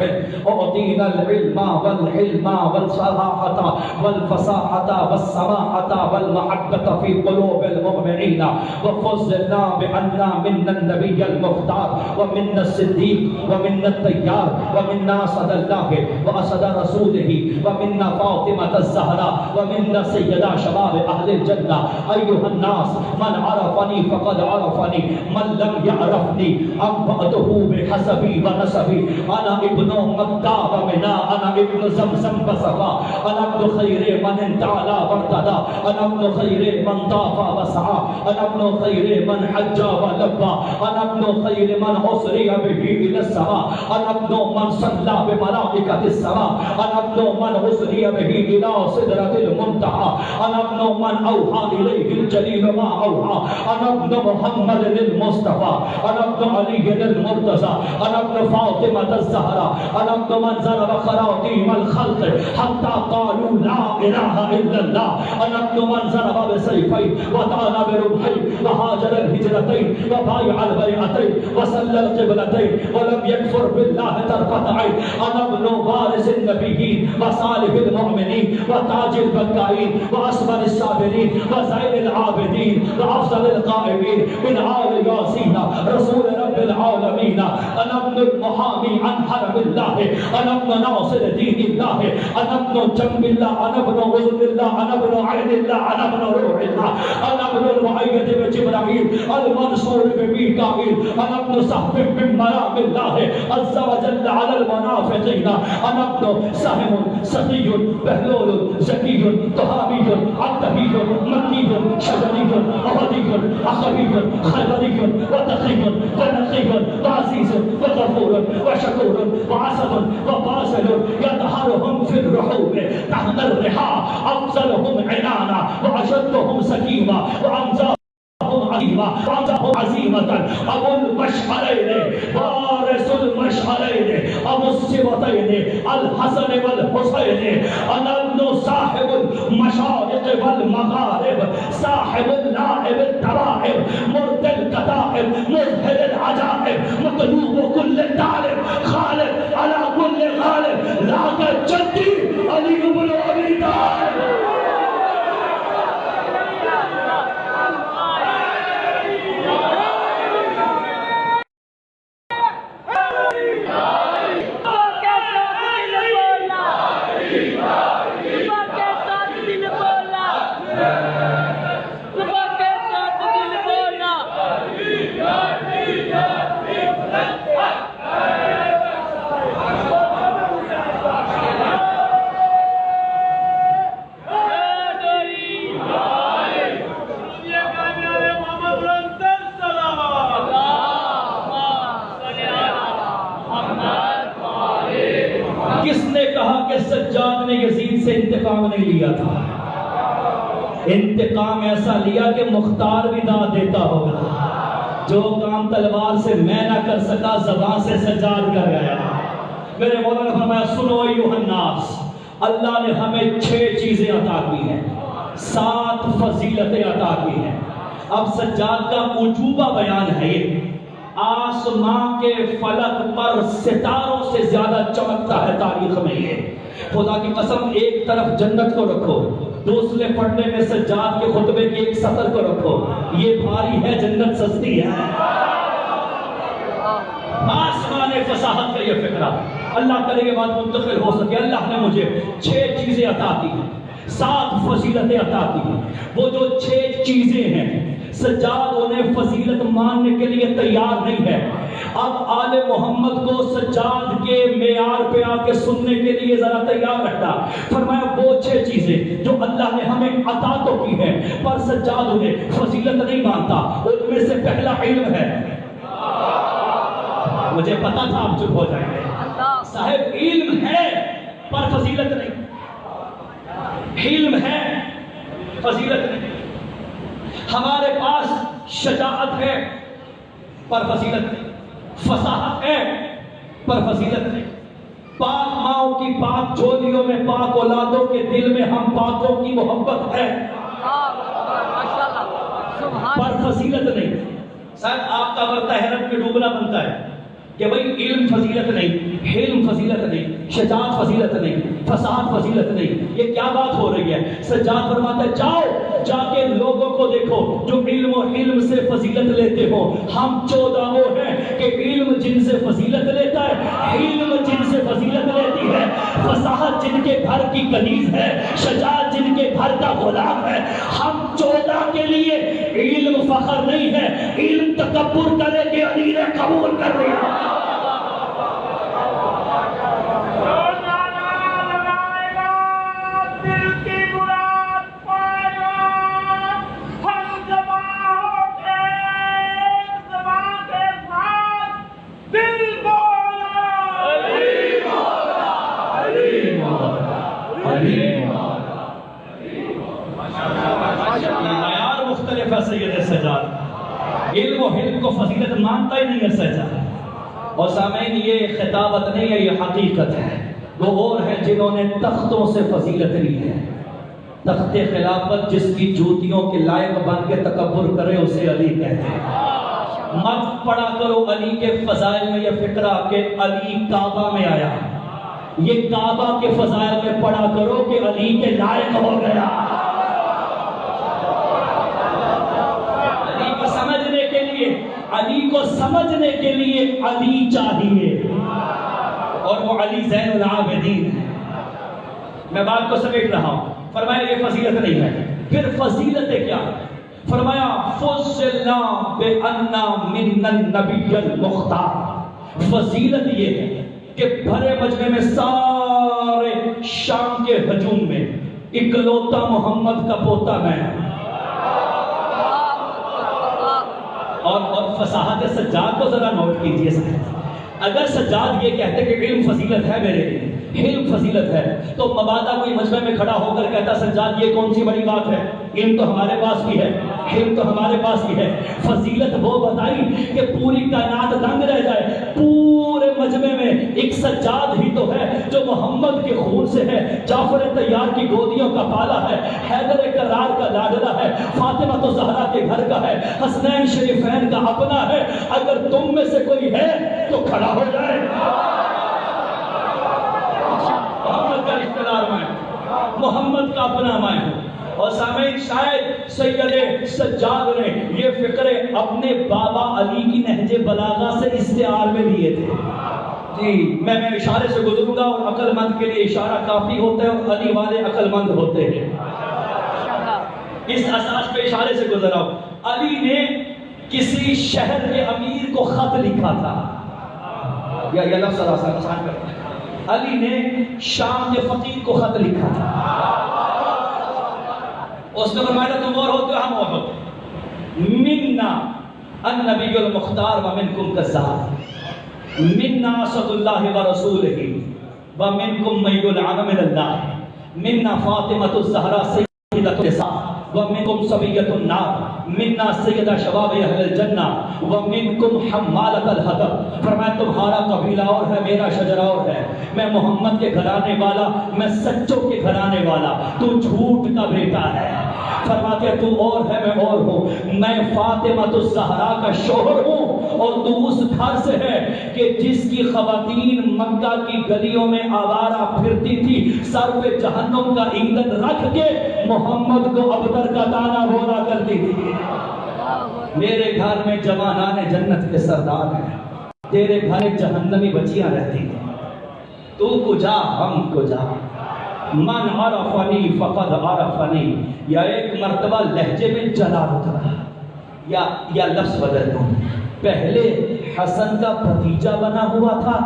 اعطینا العلم والحلم والصلاحۃ والفصاحۃ والسماحۃ والمحبۃ فی قلوب المؤمنین وفضلنا بأننا منا النبي المختار ومنا الصديق ومنا الطيار ومنا صدى الله وأصدى رسوله ومنا فاطمة الزهراء ومنا سيدا شباب أهل الجنة. أيها الناس من عرفني فقد عرفني، من لم يعرفني أنبأته بحسبي ونسبي. أنا ابن مكة ومنى، أنا ابن زمزم بصفا، أنا ابن خير من انتعلى وارتدى، أنا ابن خير من طاف وسعى، أنا ابن خير من حج ولبى، أنا ابن خير من أسري به إلى السماء، أنا ابن من صلى بملائكة السماء، أنا ابن من أسري به إلى سدرة المنتهى، أنا ابن من أوحى إليه الجليل ما أوحى، أنا ابن محمد المصطفى، أنا ابن علي المرتضى، أنا ابن فاطمة الزهراء، أنا ابن من ضرب خراطيم الخلق حتى قالوا لا إله إلا الله، أنا ابن من ضرب بسيفين وطعن برمحين وهاجر الهجرتين وبايع البيعتين وصلى القبلتين ولم يكفر بالله طرفة عين. أنا ابن وارث النبيين وصالح المؤمنين وتاج البكائين وأصبر الصابرين وزين العابدين وأفضل القائمين من آل ياسين رسول رب العالمين. أنا ابن المحامي عن حرم الله، أنا ابن ناصر دين الله، أنا ابن جنب الله، أنا ابن أذن الله، أنا ابن عين الله، أنا ابن روح الله، أنا ابن المؤيد بجبرائيل المنصور بميكائيل، أنا ابن صحب من مرام الله عز وجل على المنافقين. أنا ابن سهم سقي بهلول زكي طهامي عتبي مكي شجري أبدي أخوي خيبري وتقي ونقي وعزيز وغفور وشكور وعسل وباسل يظهرهم في الرحوم تحت الرحى، أفضلهم عنانا وأشدهم سكيمة وأنزا عظیما وعظه عظیمتا ابو المشعرین وارث المشعرین ابو السبتین الحسن والحسین انا ابن صاحب المشارق والمغارب صاحب النائب الترائب مرد الكتائب مظهر العجائب مطلوب كل طالب خالد على كل غالب لاك جدي علي بن ابي طالب سجاد نے یزید سے انتقام نہیں لیا تھا، انتقام ایسا لیا کہ مختار بھی داد دیتا ہوگا۔ جو کام تلوار سے میں نہ کر سکا زبان سے سجاد کر گیا۔ میرے مولا نے فرمایا سنو ایھا الناس، اللہ نے ہمیں 6 چیزیں عطا کی ہیں، 7 فضیلتیں عطا کی ہیں۔ اب سجاد کا عجوبہ بیان ہے یہ، آسمان کے فلک پر ستاروں سے زیادہ چمکتا ہے تاریخ میں یہ۔ خدا کی قسم ایک طرف جنت کو رکھو، دوسرے پڑھنے میں سجاد کے خطبے کی ایک سطر کو رکھو، یہ بھاری ہے جنت سستی ہے۔ آسمان فصاحت کا یہ فکرہ، اللہ کرے یہ بات منتقل ہو سکے۔ اللہ نے مجھے 6 چیزیں عطا کی ہیں، 7 فضیلتیں عطا کی ہیں۔ وہ جو 6 چیزیں ہیں سجاد انہیں فضیلت ماننے کے لیے تیار نہیں ہے۔ اب آل محمد کو سجاد کے معیار پہ آ کے سننے کے لیے ذرا تیار رکھتا۔ فرمایا وہ 6 چیزیں جو اللہ نے ہمیں عطا تو کی ہیں پر سجاد انہیں فضیلت نہیں مانتا۔ ان میں سے پہلا علم ہے۔ مجھے پتا تھا آپ چپ ہو جائیں گے صاحب، علم ہے پر فضیلت نہیں، علم ہے فضیلت نہیں۔ ہمارے پاس شجاعت ہے پر فضیلت نہیں، فصاحت ہے پر فضیلت نہیں۔ پاک ماؤں کی پاک جھولیوں میں پاک اولادوں کے دل میں ہم پاکوں کی محبت ہے پر فضیلت نہیں۔ صاحب آپ کا برتا حیرت میں ڈوبنا بنتا ہے کہ بھئی علم فضیلت نہیں، حلم فضیلت نہیں، شجاعت فضیلت نہیں، فصاحت فضیلت نہیں، یہ کیا بات ہو رہی ہے؟ سجاد فرماتا ہے جاؤ جا کے لوگوں کو دیکھو جو علم و حلم سے فضیلت لیتے ہو۔ ہم 14 وہ ہیں کہ علم جن سے فضیلت لیتا ہے، علم جن سے فضیلت لیتی ہے، فصاحت جن کے گھر کی کنیز ہے، شجاعت جن کے گھر کا غلام ہے۔ ہم 14 کے لیے علم فخر نہیں ہے، علم تکبر کرے کہ علی نے قبول کر لیا۔ معیار مختلف ہے سید سجاد، علم و حلم کو فضیلت مانتا ہی نہیں ہے سجاد۔ اور سامعین یہ خطابت نہیں ہے، یہ حقیقت ہے۔ وہ اور ہیں جنہوں نے تختوں سے فضیلت لی ہے۔ تخت خلافت جس کی جوتیوں کے لائق بن کے تکبر کرے اسے علی کہتے ہیں۔ مت پڑھا کرو علی کے فضائل میں یہ فکرہ کہ علی کعبہ میں آیا، یہ کعبہ کے فضائل میں پڑھا کرو کہ علی کے لائق ہو گیا۔ علی کو سمجھنے کے لیے علی چاہیے، اور وہ علی زین العابدین ہے۔ میں بات کو سمیٹ رہا ہوں۔ فرمایا یہ فضیلت نہیں ہے، پھر فضیلتیں کیا؟ فرمایا فضلنا بأننا من النبی المختار۔ فضیلت یہ ہے کہ بھرے مجمع میں سارے شام کے ہجوم میں اکلوتا محمد کا پوتا میں ہوں۔ اور فصاحت سجاد کو ذرا نوٹ کیجئے۔ اگر سجاد یہ کہتے کہ علم فضیلت ہے میرے لیے، علم فضیلت ہے، تو مبادا کوئی مجمع میں کھڑا ہو کر کہتا سجاد یہ کون سی بڑی بات ہے؟ علم تو ہمارے پاس بھی ہے، علم تو ہمارے پاس بھی ہے، فضیلت وہ بتائی کہ پوری کائنات دنگ رہ جائے، پورے مجمع میں ایک سجاد ہی تو ہے جو محمد کے خون سے ہے، جعفر طیار کی گودیوں کا پالا ہے، حیدر کرار کا لاڈلا ہے، فاطمہ تو زہرا کے گھر کا ہے، حسنین شریفین کا اپنا ہے، اگر تم میں سے کوئی ہے تو کھڑا ہو جائے۔ محمد کا رشتہ دار میں، محمد کا اپنا میں ہوں۔ اور سامعین، شاید سید سجاد نے یہ فقرے اپنے بابا علی کی نہج بلاغہ سے استعار میں لیے تھے۔ جی میں اشارے سے گزروں گا، اور عقل مند کے لیے اشارہ کافی ہوتا ہے، اور علی والے عقل مند ہوتے ہیں۔ اس اساس پہ اشارے سے گزر رہا ہوں۔ علی نے کسی شہر کے امیر کو خط لکھا تھا، یا لفظ آسان کرتا ہے، علی نے شام کے فقیر کو خط لکھا تھا، اس نے فرمایا تم اور ہوتے ہو ہم اور ہوتے، منا النبی المختار ومنکم کذاب، منا اسد اللہ ورسولہ ومنکم من یلعن من اللہ، منا فاطمۃ الزہرا سیدۃ النساء ومنکم صبیۃ النار، منا سیدہ شباب اہل الجنہ ومنکم حمالۃ الحطب۔ فرمایا تمہارا قبیلہ اور ہے، میرا شجرہ اور ہے، میں محمد کے گھرانے والا، میں سچوں کے گھرانے والا، تو جھوٹ کا بیٹا ہے۔ فرماتے ہیں تو اور ہے، میں اور ہوں، میں فاطمہ الزہرا کا شوہر ہوں، اور تو اس گھر سے ہے کہ جس کی خواتین مکہ کی گلیوں میں آوارہ پھرتی تھی، سر پہ جہنم کا ایندھن رکھ کے محمد کو ابتر کا دانا بولا کرتی تھی۔ میرے گھر میں جوانان جنت کے سردار ہیں، تیرے گھر جہنمی بچیاں رہتی ہیں، تو کجا ہم کجا، من عرفنی فقد عرفنی، یا ایک مرتبہ لہجے میں جلال اترا، یا لفظ بدل دوں، پہلے حسن کا بھتیجا بنا ہوا تھا،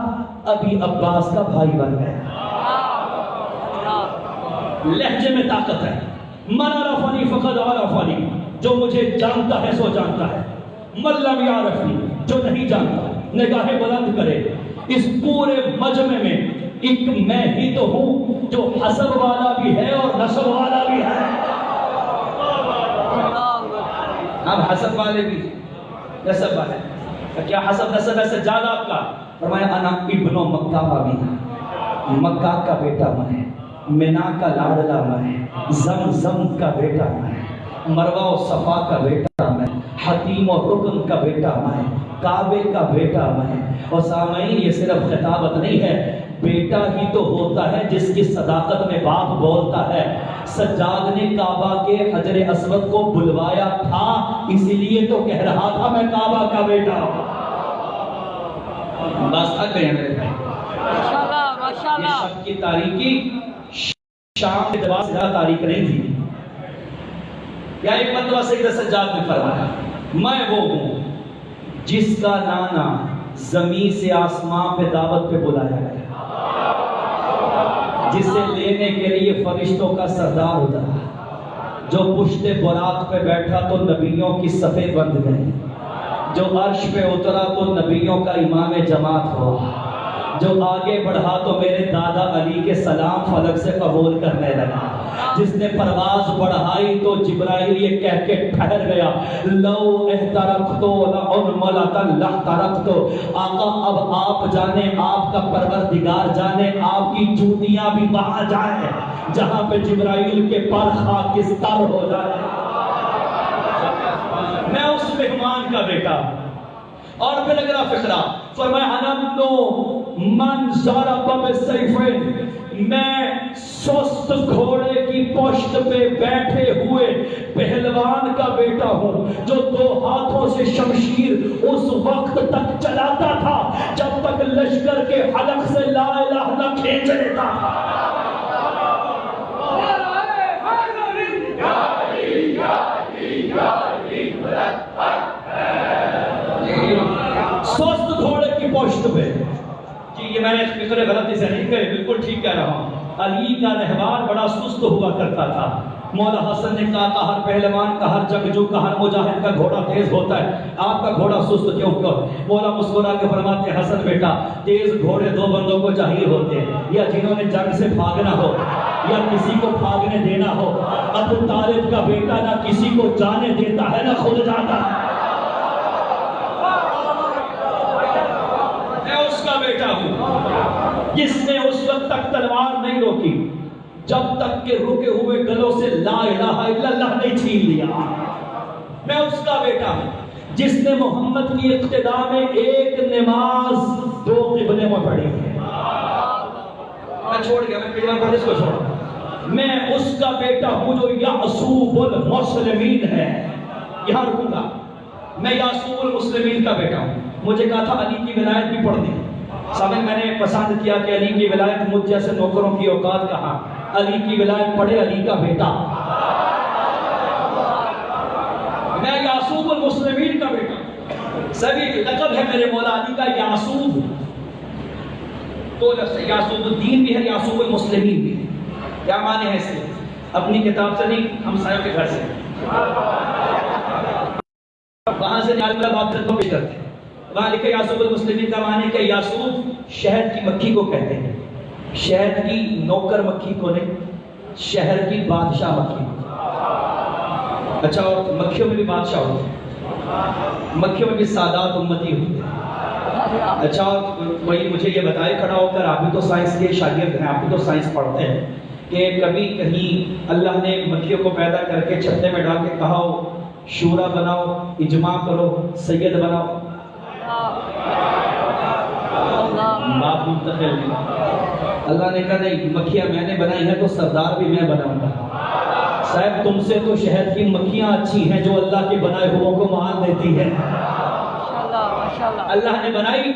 ابھی عباس کا بھائی بن گیا۔ لہجے میں طاقت ہے۔ من عرفنی فقد عرفنی، جو مجھے جانتا ہے سو جانتا ہے، من لم یعرفنی، جو نہیں جانتا نگاہیں بلند کرے۔ اس پورے مجمع میں ایک میں ہی تو ہوں جو حسب والا بھی ہے اور نسب والا بھی ہے۔ اب حسب والے بھی نسب والے، کیا حسب نسب ہے سجاد آپ کا؟ فرمایا انا ابن مکہ کا، مکہ کا بیٹا میں، مینا کا لاڈلا میں، زمزم کا بیٹا میں، مروہ و صفا کا بیٹا میں، حتیم و رکن کا بیٹا میں، کعبے کا بیٹا میں۔ اور سامعین، یہ صرف خطابت نہیں ہے، بیٹا ہی تو ہوتا ہے جس کی صداقت میں باپ بولتا ہے۔ سجاد نے کعبہ کے حجر اسود کو بلوایا تھا، اسی لیے تو کہہ رہا تھا میں کعبہ کا بیٹا ہوں۔ بس تک گئے میرے بھائی، یہ شب کی تاریکی شام کے دبا سے زیادہ تاریخ نہیں تھی۔ یا ایک مرتبہ سید سجاد نے فرمایا، میں وہ ہوں جس کا نانا زمین سے آسمان پہ دعوت پہ بلایا گیا، جسے لینے کے لیے فرشتوں کا سردار اترا، جو پشت براق پہ بیٹھا تو نبیوں کی صفیں بند گئی، جو عرش پہ اترا تو نبیوں کا امام جماعت ہوا، جو آگے بڑھا تو میرے دادا علی کے سلام فلک سے قبول کرنے لگا، جس نے پرواز بڑھائی تو جبرائیل یہ کہہ کے ٹھہر گیا، لو احترقتو لعنملۃ لاحترقتو۔ آقا اب آپ جانے، آپ کا پروردگار جانے، آپ کی جوتیاں بھی وہاں جائیں جہاں پہ جبرائیل کے پر خاکستر ہو جائے۔ میں اس مہمان کا بیٹا ہوں۔ اور پھر اگلا فقرہ فرمایا انمنو من ضرب بالسیفین، میں سست گھوڑے کی پشت پہ بیٹھے ہوئے پہلوان کا بیٹا ہوں، جو دو ہاتھوں سے شمشیر اس وقت تک چلاتا تھا جب تک لشکر کے حلق سے لا الہ نہ کھینچ لیتا تھا۔ سست گھوڑے کی پشت پہ، جی یہ میں نے فکر غلطی سے نہیں کہی، بالکل ٹھیک کہہ رہا ہوں۔ علی کا رہبار بڑا سست ہوا کرتا تھا۔ مولا حسن نے کہا کہ ہر پہلوان کا، ہر جنگجو کا، ہر مجاہد کا گھوڑا تیز ہوتا ہے، آپ کا گھوڑا سست کیوں؟ مولا مسکرا کے فرماتے حسن بیٹا، تیز گھوڑے دو بندوں کو چاہیے ہوتے ہیں، یا جنہوں نے جنگ سے بھاگنا ہو، یا کسی کو بھاگنے دینا ہو، ابو طالب کا بیٹا نہ کسی کو جانے دیتا ہے نہ خود جاتا ہے۔ میں اس کا بیٹا ہوں جس نے اس وقت تک تلوار نہیں روکی جب تک کہ رکے ہوئے گلوں سے لا الہ الا اللہ نہیں چھین لیا۔ میں اس کا بیٹا ہوں جس نے محمد کی اقتداء میں ایک نماز 2 قبلے میں پڑھی ہے۔ میں چھوڑ گیا، میں قبلہ پڑھ اس کو چھوڑا۔ میں اس کا بیٹا ہوں جو یعصوب المسلمین ہے۔ یہاں رکوں گا، میں یعصوب المسلمین کا بیٹا ہوں۔ مجھے کہا تھا علی کی ولایت بھی پڑھ دیں۔ سامنے میں نے پسند کیا کہ علی کی ولایت مجھ جیسے نوکروں کی اوقات کہا، علی کی ولایت پڑھے علی کا بیٹا۔ میں یعصوب المسلمین کا بیٹا ہوں۔ سبھی لقب ہے میرے مولا علی کا یعصوب، تو لفظ یعصوب الدین بھی ہے، یعصوب المسلمین بھی ہے۔ کیا معنی ہے اس کے؟ اپنی کتاب سے نہیں، ہم سایوں کے گھر سے وہاں سے نعال بات کو بھی کرتے ہیں۔ وہاں لکھے یعصوب المسلمین کا معنی کہ یعصوب شہد کی مکھی کو کہتے ہیں، شہد کی نوکر مکھی کو نہیں، شہر کی بادشاہ مکھی کو۔ اچھا، اور مکھیوں میں بھی بادشاہ ہوتے ہیں، مکھیوں میں بھی سادات امتی ہوتے ہیں۔ اچھا، کوئی مجھے یہ بتائے کھڑا ہو کر، آپ بھی تو سائنس کے شاگرد ہیں، آپ بھی تو سائنس پڑھتے ہیں، کہ کبھی کہیں اللہ نے مکھیوں کو پیدا کر کے چھتے میں ڈال کے کہا ہو شورا بناؤ، اجماع کرو، سید بناؤ؟ بات منتقل نہیں۔ اللہ نے کہا نہیں، مکھیاں میں نے بنائی ہیں تو سردار بھی میں بناؤں گا۔ صاحب تم سے تو شہد کی مکھیاں اچھی ہیں جو اللہ کے بنائے ہوئے کو مان دیتی ہیں۔ اللہ نے بنائی،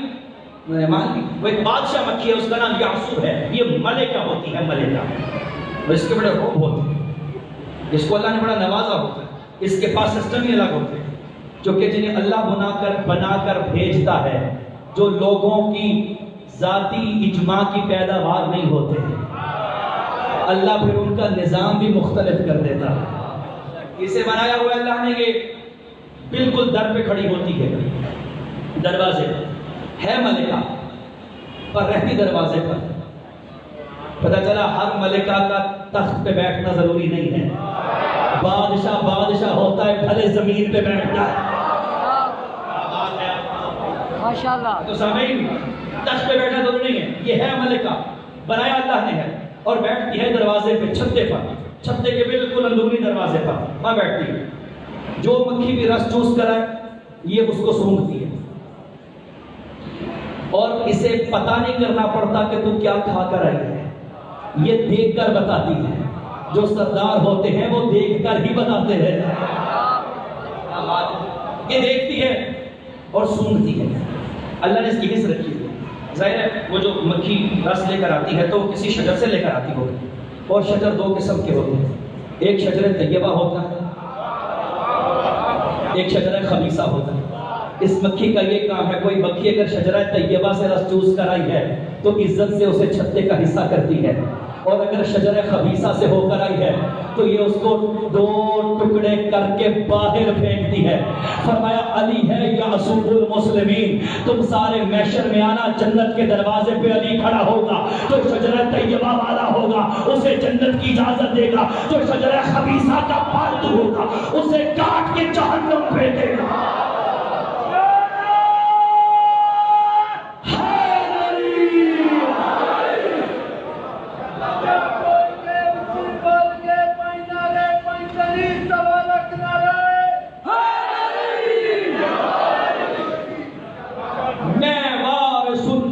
میں نے مان لی۔ وہ ایک بادشاہ مکھی ہے، اس کا نام یعصوب ہے، یہ ملکہ ہوتی ہے، ملکہ۔ اس کے بڑے روب ہوتے ہیں، اس کو اللہ نے بڑا نوازا ہوتا ہے، اس کے پاس سسٹم ہی الگ ہوتے ہیں، جو کہ جنہیں اللہ بنا کر بھیجتا ہے، جو لوگوں کی ذاتی اجماع کی پیداوار نہیں ہوتے ہیں، اللہ پھر ان کا نظام بھی مختلف کر دیتا ہے۔ اسے بنایا ہوا اللہ نے، یہ بالکل در پہ کھڑی ہوتی ہے، دروازے ہے ملکہ پر رہتی دروازے پر۔ پتہ چلا ہر ملکہ کا تخت پہ بیٹھنا ضروری نہیں ہے، بادشاہ بادشاہ ہوتا ہے بھلے زمین پہ بیٹھتا ہے۔ ماشاءاللہ۔ تو سامعین، تخت پہ بیٹھنا ضروری نہیں ہے، یہ ہے ملکہ، بنایا اللہ نے ہے، اور بیٹھتی ہے دروازے پہ، چھتے پر، چھتے کے بالکل اندرونی دروازے پر وہاں بیٹھتی ہے۔ جو مکھی بھی رس چوس کرائے یہ اس کو سونگتی ہے، اور اسے پتہ نہیں کرنا پڑتا کہ تو کیا کھا کر آئی ہے، یہ دیکھ کر بتاتی ہے۔ جو سردار ہوتے ہیں وہ دیکھ کر ہی بتاتے ہیں، یہ دیکھتی ہے اور سونگتی ہے۔ اللہ نے اس کی حص رکھی ہے۔ ظاہر ہے وہ جو مکھی رس لے کر آتی ہے تو کسی شجر سے لے کر آتی ہوگی، اور شجر 2 قسم کے ہوتے ہیں، ایک شجر طیبہ ہوتا ہے، ایک شجر خبیثہ ہوتا ہے۔ اس مکھی کا یہ کام ہے، کوئی مکھی اگر شجرہ طیبہ سے رس چوس کر آئی ہے تو عزت سے اسے چھتے کا حصہ کرتی ہے، اور اگر شجرہ خبیثہ سے ہو کر آئی ہے تو یہ اس کو 2 ٹکڑے کر کے باہر پھینکتی ہے۔ فرمایا علی ہے یعصوب المسلمین، تم سارے محشر میں آنا، جنت کے دروازے پہ علی کھڑا ہوگا، جو شجرہ طیبہ والا ہوگا اسے جنت کی اجازت دے گا، جو شجرہ خبیثہ کا پالتو ہوگا اسے کاٹ کے جہنم پھینکے گا۔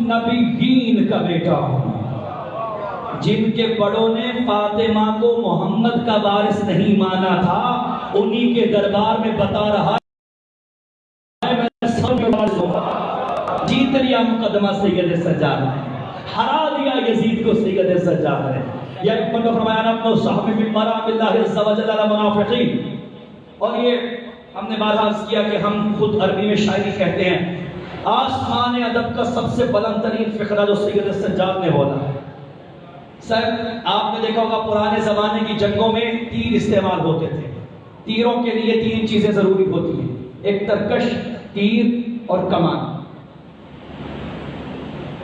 نبیین کا بیٹا ہوں، جن کے بڑوں نے فاطمہ کو محمد کا وارث نہیں مانا تھا، انہی کے دربار میں بتا رہا ہے میں سب کے وارث ہوں۔ جیت لیا مقدمہ سید سجاد نے، ہرا دیا یزید کو سید سجاد نے۔ یا اکبر کا فرمایا نبن صحابی من مرام اللہ عز و جل علی منافقین۔ اور یہ ہم نے بار عرض کیا کہ ہم خود عربی میں شاعری کہتے ہیں، آسمان ادب کا سب سے بلند ترین فقرہ جو سید سجاد نے بولا ہے۔ صاحب آپ نے دیکھا ہوگا پرانے زمانے کی جنگوں میں تیر استعمال ہوتے تھے، تیروں کے لیے 3 چیزیں ضروری ہوتی ہیں، ایک ترکش، تیر اور کمان۔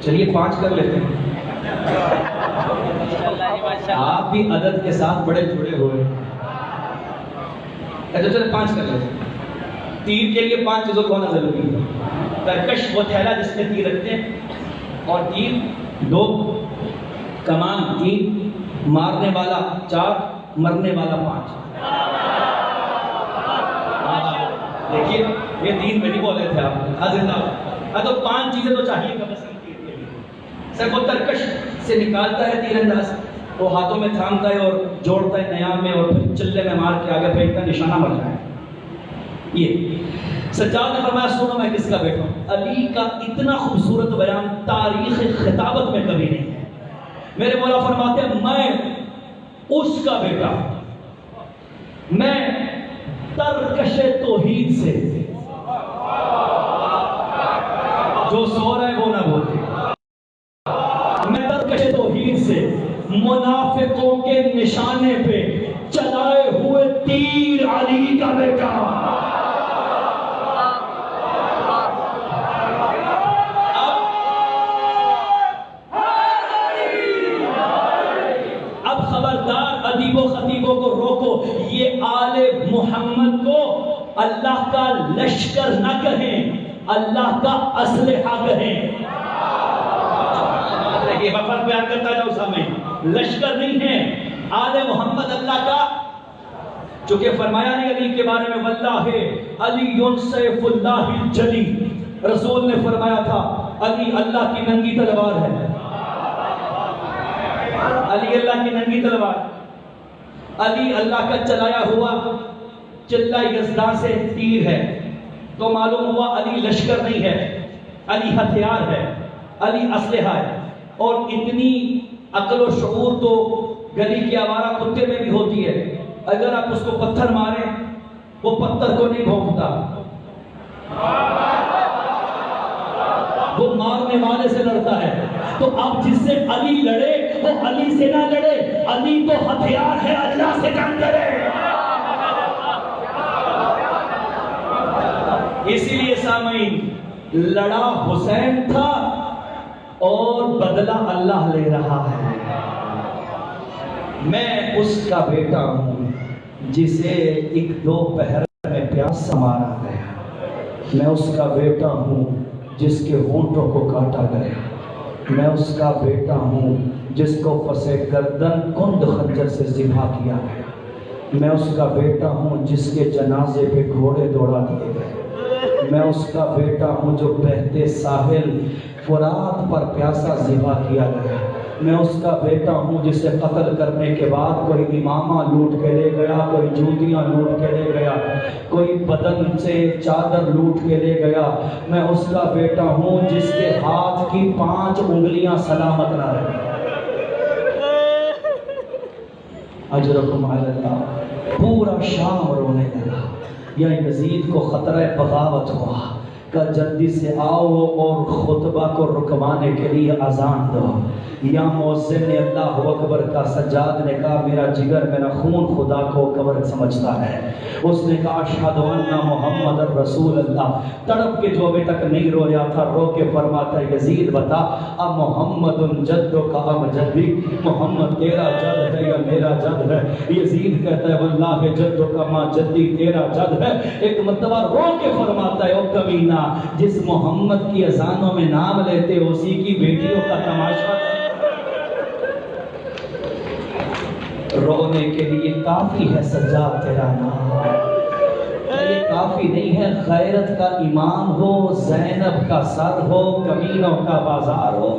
چلیے 5 کر لیتے ہیں۔ آپ بھی عدد کے ساتھ بڑے جڑے ہوئے. اچھا چلے 5 کر لیتے. تیر کے لیے 5 چیزوں کو ہونا ضروری ہے. ترکش وہ تھیلا جس میں تیر رکھتے ہیں, اور تیر 2, کمان 3, مارنے والا 4, مرنے والا 5. دیکھیے یہ 3 میں نہیں بولے تھے آپ. تو 5 چیزیں تو چاہیے کم از کم تیر کے لیے. سر وہ ترکش سے نکالتا ہے تیر انداز, وہ ہاتھوں میں تھامتا ہے اور جوڑتا ہے نیام میں, اور پھر چلے میں مار کے آگے پھینکتا ہے, نشانہ بن جائے. یہ سجاد نے فرمایا سنو میں کس کا بیٹا ہوں. علی کا اتنا خوبصورت بیان تاریخ خطابت میں کبھی نہیں ہے. میرے مولا فرماتے ہیں میں اس کا بیٹا ہوں, میں ترکش توحید سے. جو سو رہا ہے وہ نہ بولے. میں ترکش توحید سے منافقوں کے نشانے پہ چلائے ہوئے تیر علی کا بیٹا. اب خبردار ادیبوں خطیبوں کو روکو, یہ آل محمد کو اللہ کا لشکر نہ کہیں, اللہ کا اسلحہ کہیں. یہ فرق بیان کرتا جاؤ سامنے. لشکر نہیں ہے, آل محمد اللہ کا, چونکہ فرمایا نہیں علی کے بارے میں واللہ علی سیف اللہ الجلی. رسول نے فرمایا تھا علی اللہ کی ننگی تلوار ہے. علی اللہ کی ننگی تلوار. علی اللہ کا چلایا ہوا چلا یزدان سے تیر ہے. تو معلوم ہوا علی لشکر نہیں ہے, علی ہتھیار ہے, علی اسلحہ ہے. اور اتنی عقل و شعور تو گلی کے آوارہ کتے میں بھی ہوتی ہے. اگر آپ اس کو پتھر ماریں وہ پتھر کو نہیں بھونکتا, وہ مارنے والے سے لڑتا ہے. تو اب جس سے علی لڑے وہ علی سے نہ لڑے, علی تو ہتھیار ہے, اللہ سے جنگ کرے. اسی لیے سامعین لڑا حسین تھا اور بدلہ اللہ لے رہا ہے. میں اس کا بیٹا ہوں جسے ایک دوپہر میں پیاسا مارا گیا. میں اس کا بیٹا ہوں جس کے ہونٹوں کو کاٹا گیا. میں اس کا بیٹا ہوں جس کو پسے گردن کند خنجر سے ذبح کیا گیا. میں اس کا بیٹا ہوں جس کے جنازے پہ گھوڑے دوڑا دیے گئے. میں اس کا بیٹا ہوں جو بہتے ساحل فرات پر پیاسا ذبح کیا گیا. میں اس کا بیٹا ہوں جسے قتل کرنے کے بعد کوئی امامہ لوٹ کے لے گیا, کوئی جوتیاں لوٹ کے لے گیا, کوئی بدن سے چادر لوٹ کے لے گیا. میں اس کا بیٹا ہوں جس کے ہاتھ کی 5 انگلیاں سلامت نہ رہیں. اجرکم علی اللہ. پورا شام رونے لگا. یا یزید کو خطرہ بغاوت ہوا کہ جلدی سے آؤ اور خطبہ کو رکوانے کے لیے اذان دو. یا مؤذن نے اللہ اکبر کا. سجاد نے کہا میرا جگر میرا خون خدا کو اکبر سمجھتا ہے. اس نے کہا اشہد ان محمد رسول اللہ. تڑپ کے جو ابھی تک نہیں رویا تھا رو کے فرماتا ہے یزید بتا اب محمد جدو کا ام جدی, محمد تیرا جد ہے یا میرا جد ہے؟ یزید کہتا ہے واللہ جدو کا ما جدی تیرا جد ہے. ایک مرتبہ رو کے فرماتا ہے او کمینہ جس محمد کی اذانوں میں نام لیتے اسی کی بیٹیوں کا تماشا. رونے کے لیے کافی ہے سجاد تیرا نام, یہ کافی نہیں ہے غیرت کا امام ہو, زینب کا سر ہو, کمینوں کا بازار ہو.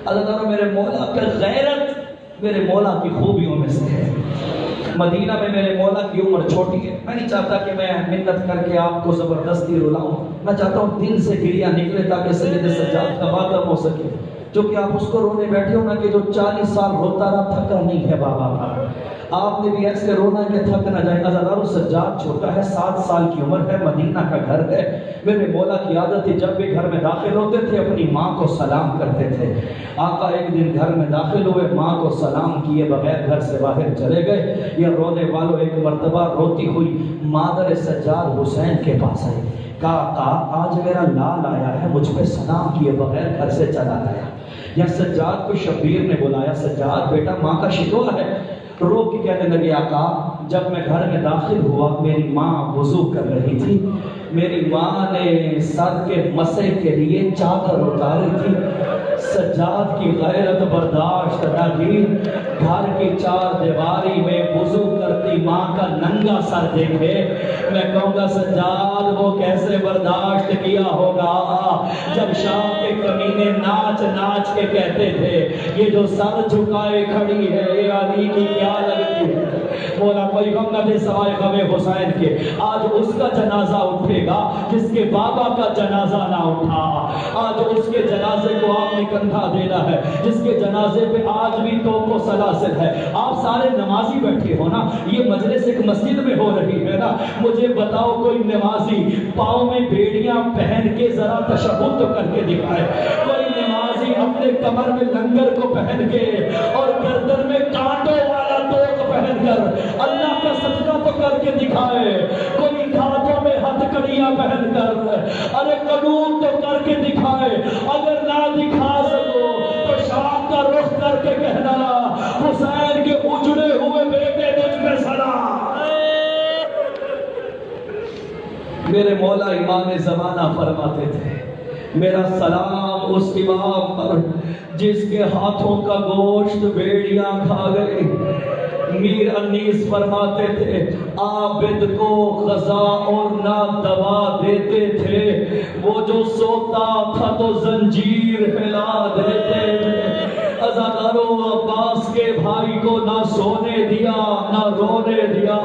اللہ تعالیٰ میرے مولا کا غیرت میرے مولا کی خوبیوں میں سے ہے. مدینہ میں میرے مولا کی عمر چھوٹی ہے. میں نہیں چاہتا کہ میں منت کر کے آپ کو زبردستی رلاؤں. میں چاہتا ہوں دل سے گریہ نکلے تاکہ سید سجاد کا خاتم ہو سکے. جو کہ آپ اس کو رونے بیٹھے ہو نا کہ جو 40 سال روتا رہا تھکا نہیں ہے بابا. آپ نے بھی ایسے رونا کہ تھک نہ جائے. عزادار سجاد چھوٹا ہے, 7 سال کی عمر ہے, مدینہ کا گھر ہے. میرے مولا کی عادت ہے جب بھی گھر میں داخل ہوتے تھے اپنی ماں کو سلام کرتے تھے. آقا ایک دن گھر میں داخل ہوئے, ماں کو سلام کیے بغیر گھر سے باہر چلے گئے. یا رونے والوں ایک مرتبہ روتی ہوئی مادر سجاد حسین کے پاس آئی کہا آج میرا لال آیا ہے، مجھ پہ سلام کیے بغیر گھر سے چلا گیا۔ یا سجاد کو شبیر نے بلایا، سجاد بیٹا ماں کا شکوہ ہے۔ رو کے کہنے لگے آقا جب میں گھر میں داخل ہوا میری ماں وضو کر رہی تھی، میری ماں نے سر کے مسح کے لیے چادر اتاری تھی۔ سجاد کی غیرت برداشت نہ کی، گھر کی چار دیواری میں وضو کرتی ماں کا ننگا سر دیکھے، میں کہوں گا سجاد وہ کیسے برداشت کیا ہوگا جب شام کے کمینے ناچ ناچ کے کہتے تھے یہ جو سر جھکائے کھڑی ہے یہ علی کی کیا لگتی ہے۔ مولا کوئی غم نہ دے سوائے غم حسین کے، آج اس کا جنازہ اٹھے گا جس کے بابا کا جنازہ نہ اٹھا، آج اس کے جنازے کو آپ نے کندھا دینا ہے جس کے جنازے پہ آج بھی توپ و سلاسل ہے۔ آپ سارے نمازی بیٹھے ہو نا، یہ مجلس ایک مسجد میں ہو رہی ہے نا، مجھے بتاؤ کوئی نمازی پاؤں میں بیڑیاں پہن کے ذرا تشہد تو کر کے دکھائے، کوئی نمازی اپنے کمر میں لنگر کو پہن کے اور گردن میں کانٹوں والا توق پہن کر اللہ کا صدقہ تو کر کے دکھائے، کوئی ہاتھوں میں ہتھ کڑیاں پہن کر ارے قنوت تو کر کے دکھائے، اگر نہ دکھا سکو تو شام کا رخ کر کے کہنا حسین کے اجڑے ہوئے بیٹے مجھ پہ سلام۔ میرے مولا امام زمانہ فرماتے تھے میرا سلام اس امام پر جس کے ہاتھوں کا گوشت بیڑیاں کھا گئی۔ میر انیس فرماتے تھے عابد کو غذا اور نہ دوا دیتے تھے، وہ جو سوتا تھا تو زنجیر ہلا دیتے تھے۔ عزادارو عباس کے بھائی کو نہ سونے دیا نہ رونے دیا۔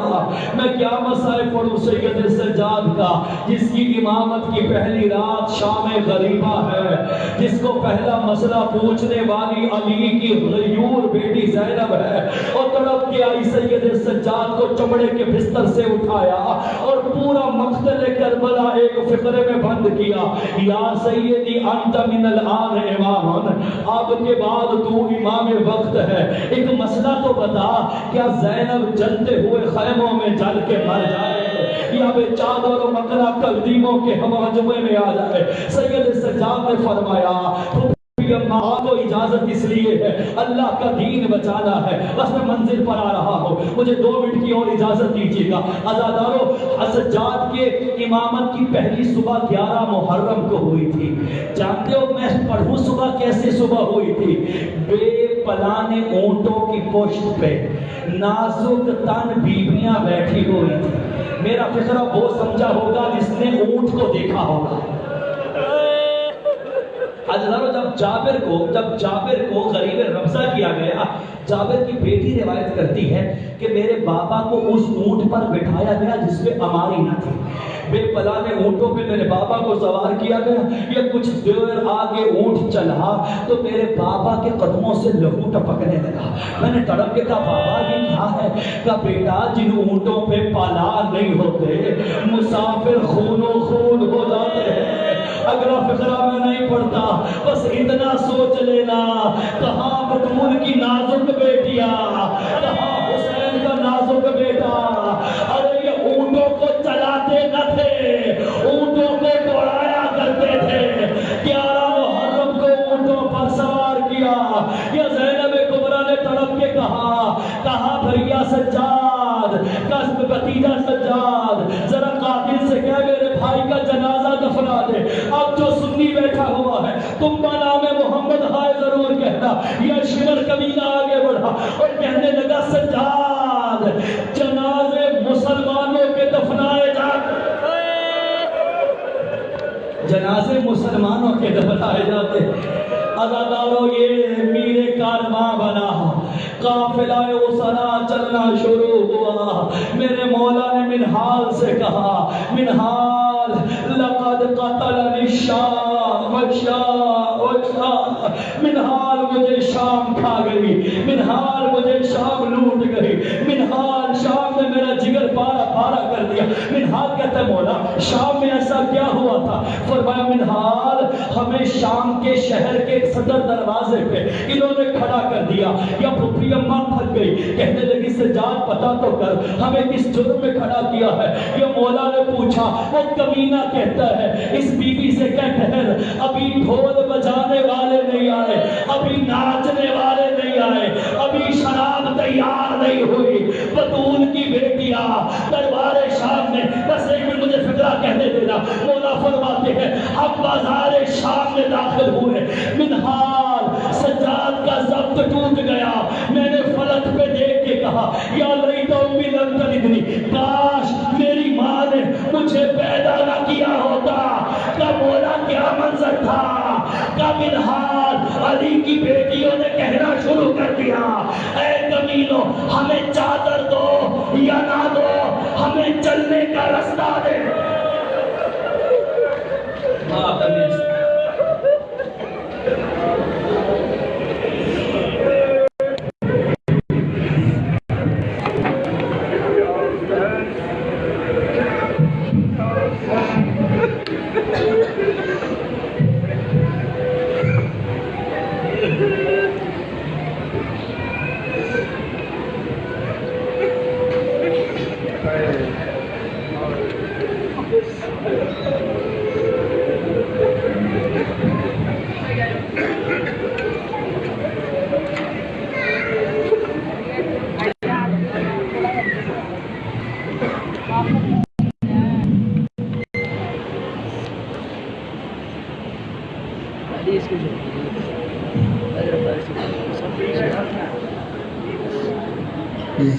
میں کیا مسائل پڑھوں سید سجاد کا جس کی امامت کی پہلی رات شام غریبہ ہے، جس کو پہلا مسئلہ پوچھنے والی علی کی غیور بیٹی زینب ہے، اور تڑپ کے آئی سید سجاد کو چمڑے کے بستر سے اٹھایا اور پورا مقتل کربلا ایک فقرے میں بند کیا۔ یا سیدی انت من الان امام، اب کے بعد تو امام وقت ہے، ایک مسئلہ تو بتا کیا زینب جلتے ہوئے خیموں میں جل کے مر جائے یا بے چادر و مقرہ تقدیموں کے ہماجمے میں آ جائے؟ سید سجاد نے فرمایا تو اجازت اس لیے ہے اللہ کا دین بچانا ہے، بس میں منزل پر آ رہا ہوں، مجھے 2 منٹ کی اور اجازت دیجیے گا۔ عزادارو سجاد کے امامت کی پہلی صبح 11 محرم کو ہوئی تھی۔ جانتے ہو میں پڑھوں صبح کیسے صبح ہوئی تھی؟ بے پلانے اونٹوں کی پشت پہ نازک تن بیویاں بیٹھی ہوئی تھی۔ میرا فکرہ وہ سمجھا ہوگا جس نے اونٹ کو دیکھا ہوگا۔ جب جابر کو غریب رمضہ کیا گیا، جابر کی بیٹی روایت کرتی ہے کہ میرے بابا کو اس اونٹ پر بٹھایا گیا جس پہ اماری نہ تھی، بے پلانے اونٹوں پہ میرے بابا کو سوار کیا گیا۔ یہ کچھ دیر آگے اونٹ چلا تو میرے بابا کے قدموں سے لہو ٹپکنے لگا۔ میں نے تڑپ کے کہا بابا یہ کیا ہے؟ کہا بیٹا جن اونٹوں پہ پالا نہیں ہوتے مسافر خون و خون ہو جاتے ہیں۔ اگلا فقرہ میں نہیں پڑھتا، بس اتنا سوچ لینا کہاں بطول کی نازک بیٹیاں، کہاں حسین کا نازک بیٹا۔ ارے یہ اونٹوں کو چلاتے نہ تھے، اونٹوں کو دوڑایا کرتے تھے۔ 11 محرم کو اونٹوں پر سوار کیا۔ یا زینب کبریٰ نے تڑپ کے کہا بھیا سجاد کا بھتیجا سجاد ذرا قاتل سے کہہ میرے بھائی کا جنازہ دفنا دے۔ اب جو سنی بیٹھا ہوا ہے تم نام محمد ہائے ضرور کہنا۔ یہ شمر قبیلہ آگے بڑھا اور کہنے لگا سجاد جنازے مسلمانوں کے دفنائے جنازے مسلمانوں کے دفنائے جاتے۔ عزادارو یہ میرے کارواں بنا، قافلہ اسرا چلنا شروع ہوا۔ میرے مولا نے منحال سے کہا منحال لقد قتلنی الشام منحال مجھے شام کھا گئی، منحال مجھے شام لوٹ گئی، منحال شام نے میرا جگر پارا پارا کر دیا۔ منحال کہتا ہے مولا شام میں ایسا کیا ہوا تھا؟ فرمایا منحال ہمیں شام کے شہر کے صدر دروازے پہ انہوں نے کھڑا کر دیا. یا پھپھی اماں تھک گئی, کہنے لگی سجاد پتہ تو کر ہمیں کس جرم میں کھڑا کیا ہے. یا مولا نے پوچھا, وہ کمینہ کہتا ہے اس بیوی سے کہ ٹھہر, ابھی ڈھول بجانے والے نہیں آئے, ابھی ناچنے والے نہیں آئے, ابھی شراب تیار نہیں ہوئی. بطول کی بیٹیاں دربار شام میں, بس ایک منٹ مجھے فکرہ کہنے دینا. مولا فرماتے ہیں ہم بازار شام میں داخل ہوئے, منہار سجاد کا ضبط ٹوٹ گیا. میں نے فلک پہ دیکھ کے کہا یا لیت امی لم تلدنی, کاش میری ماں نے مجھے پیدا نہ کیا ہوتا. کا مولا کیا منظر تھا, کا منہار علی کی بیٹیوں نے کہنا شروع کر دیا اے کمینوں ہمیں چادر دو یا نہ دو, ہمیں چلنے کا رستہ دے.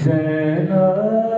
زینب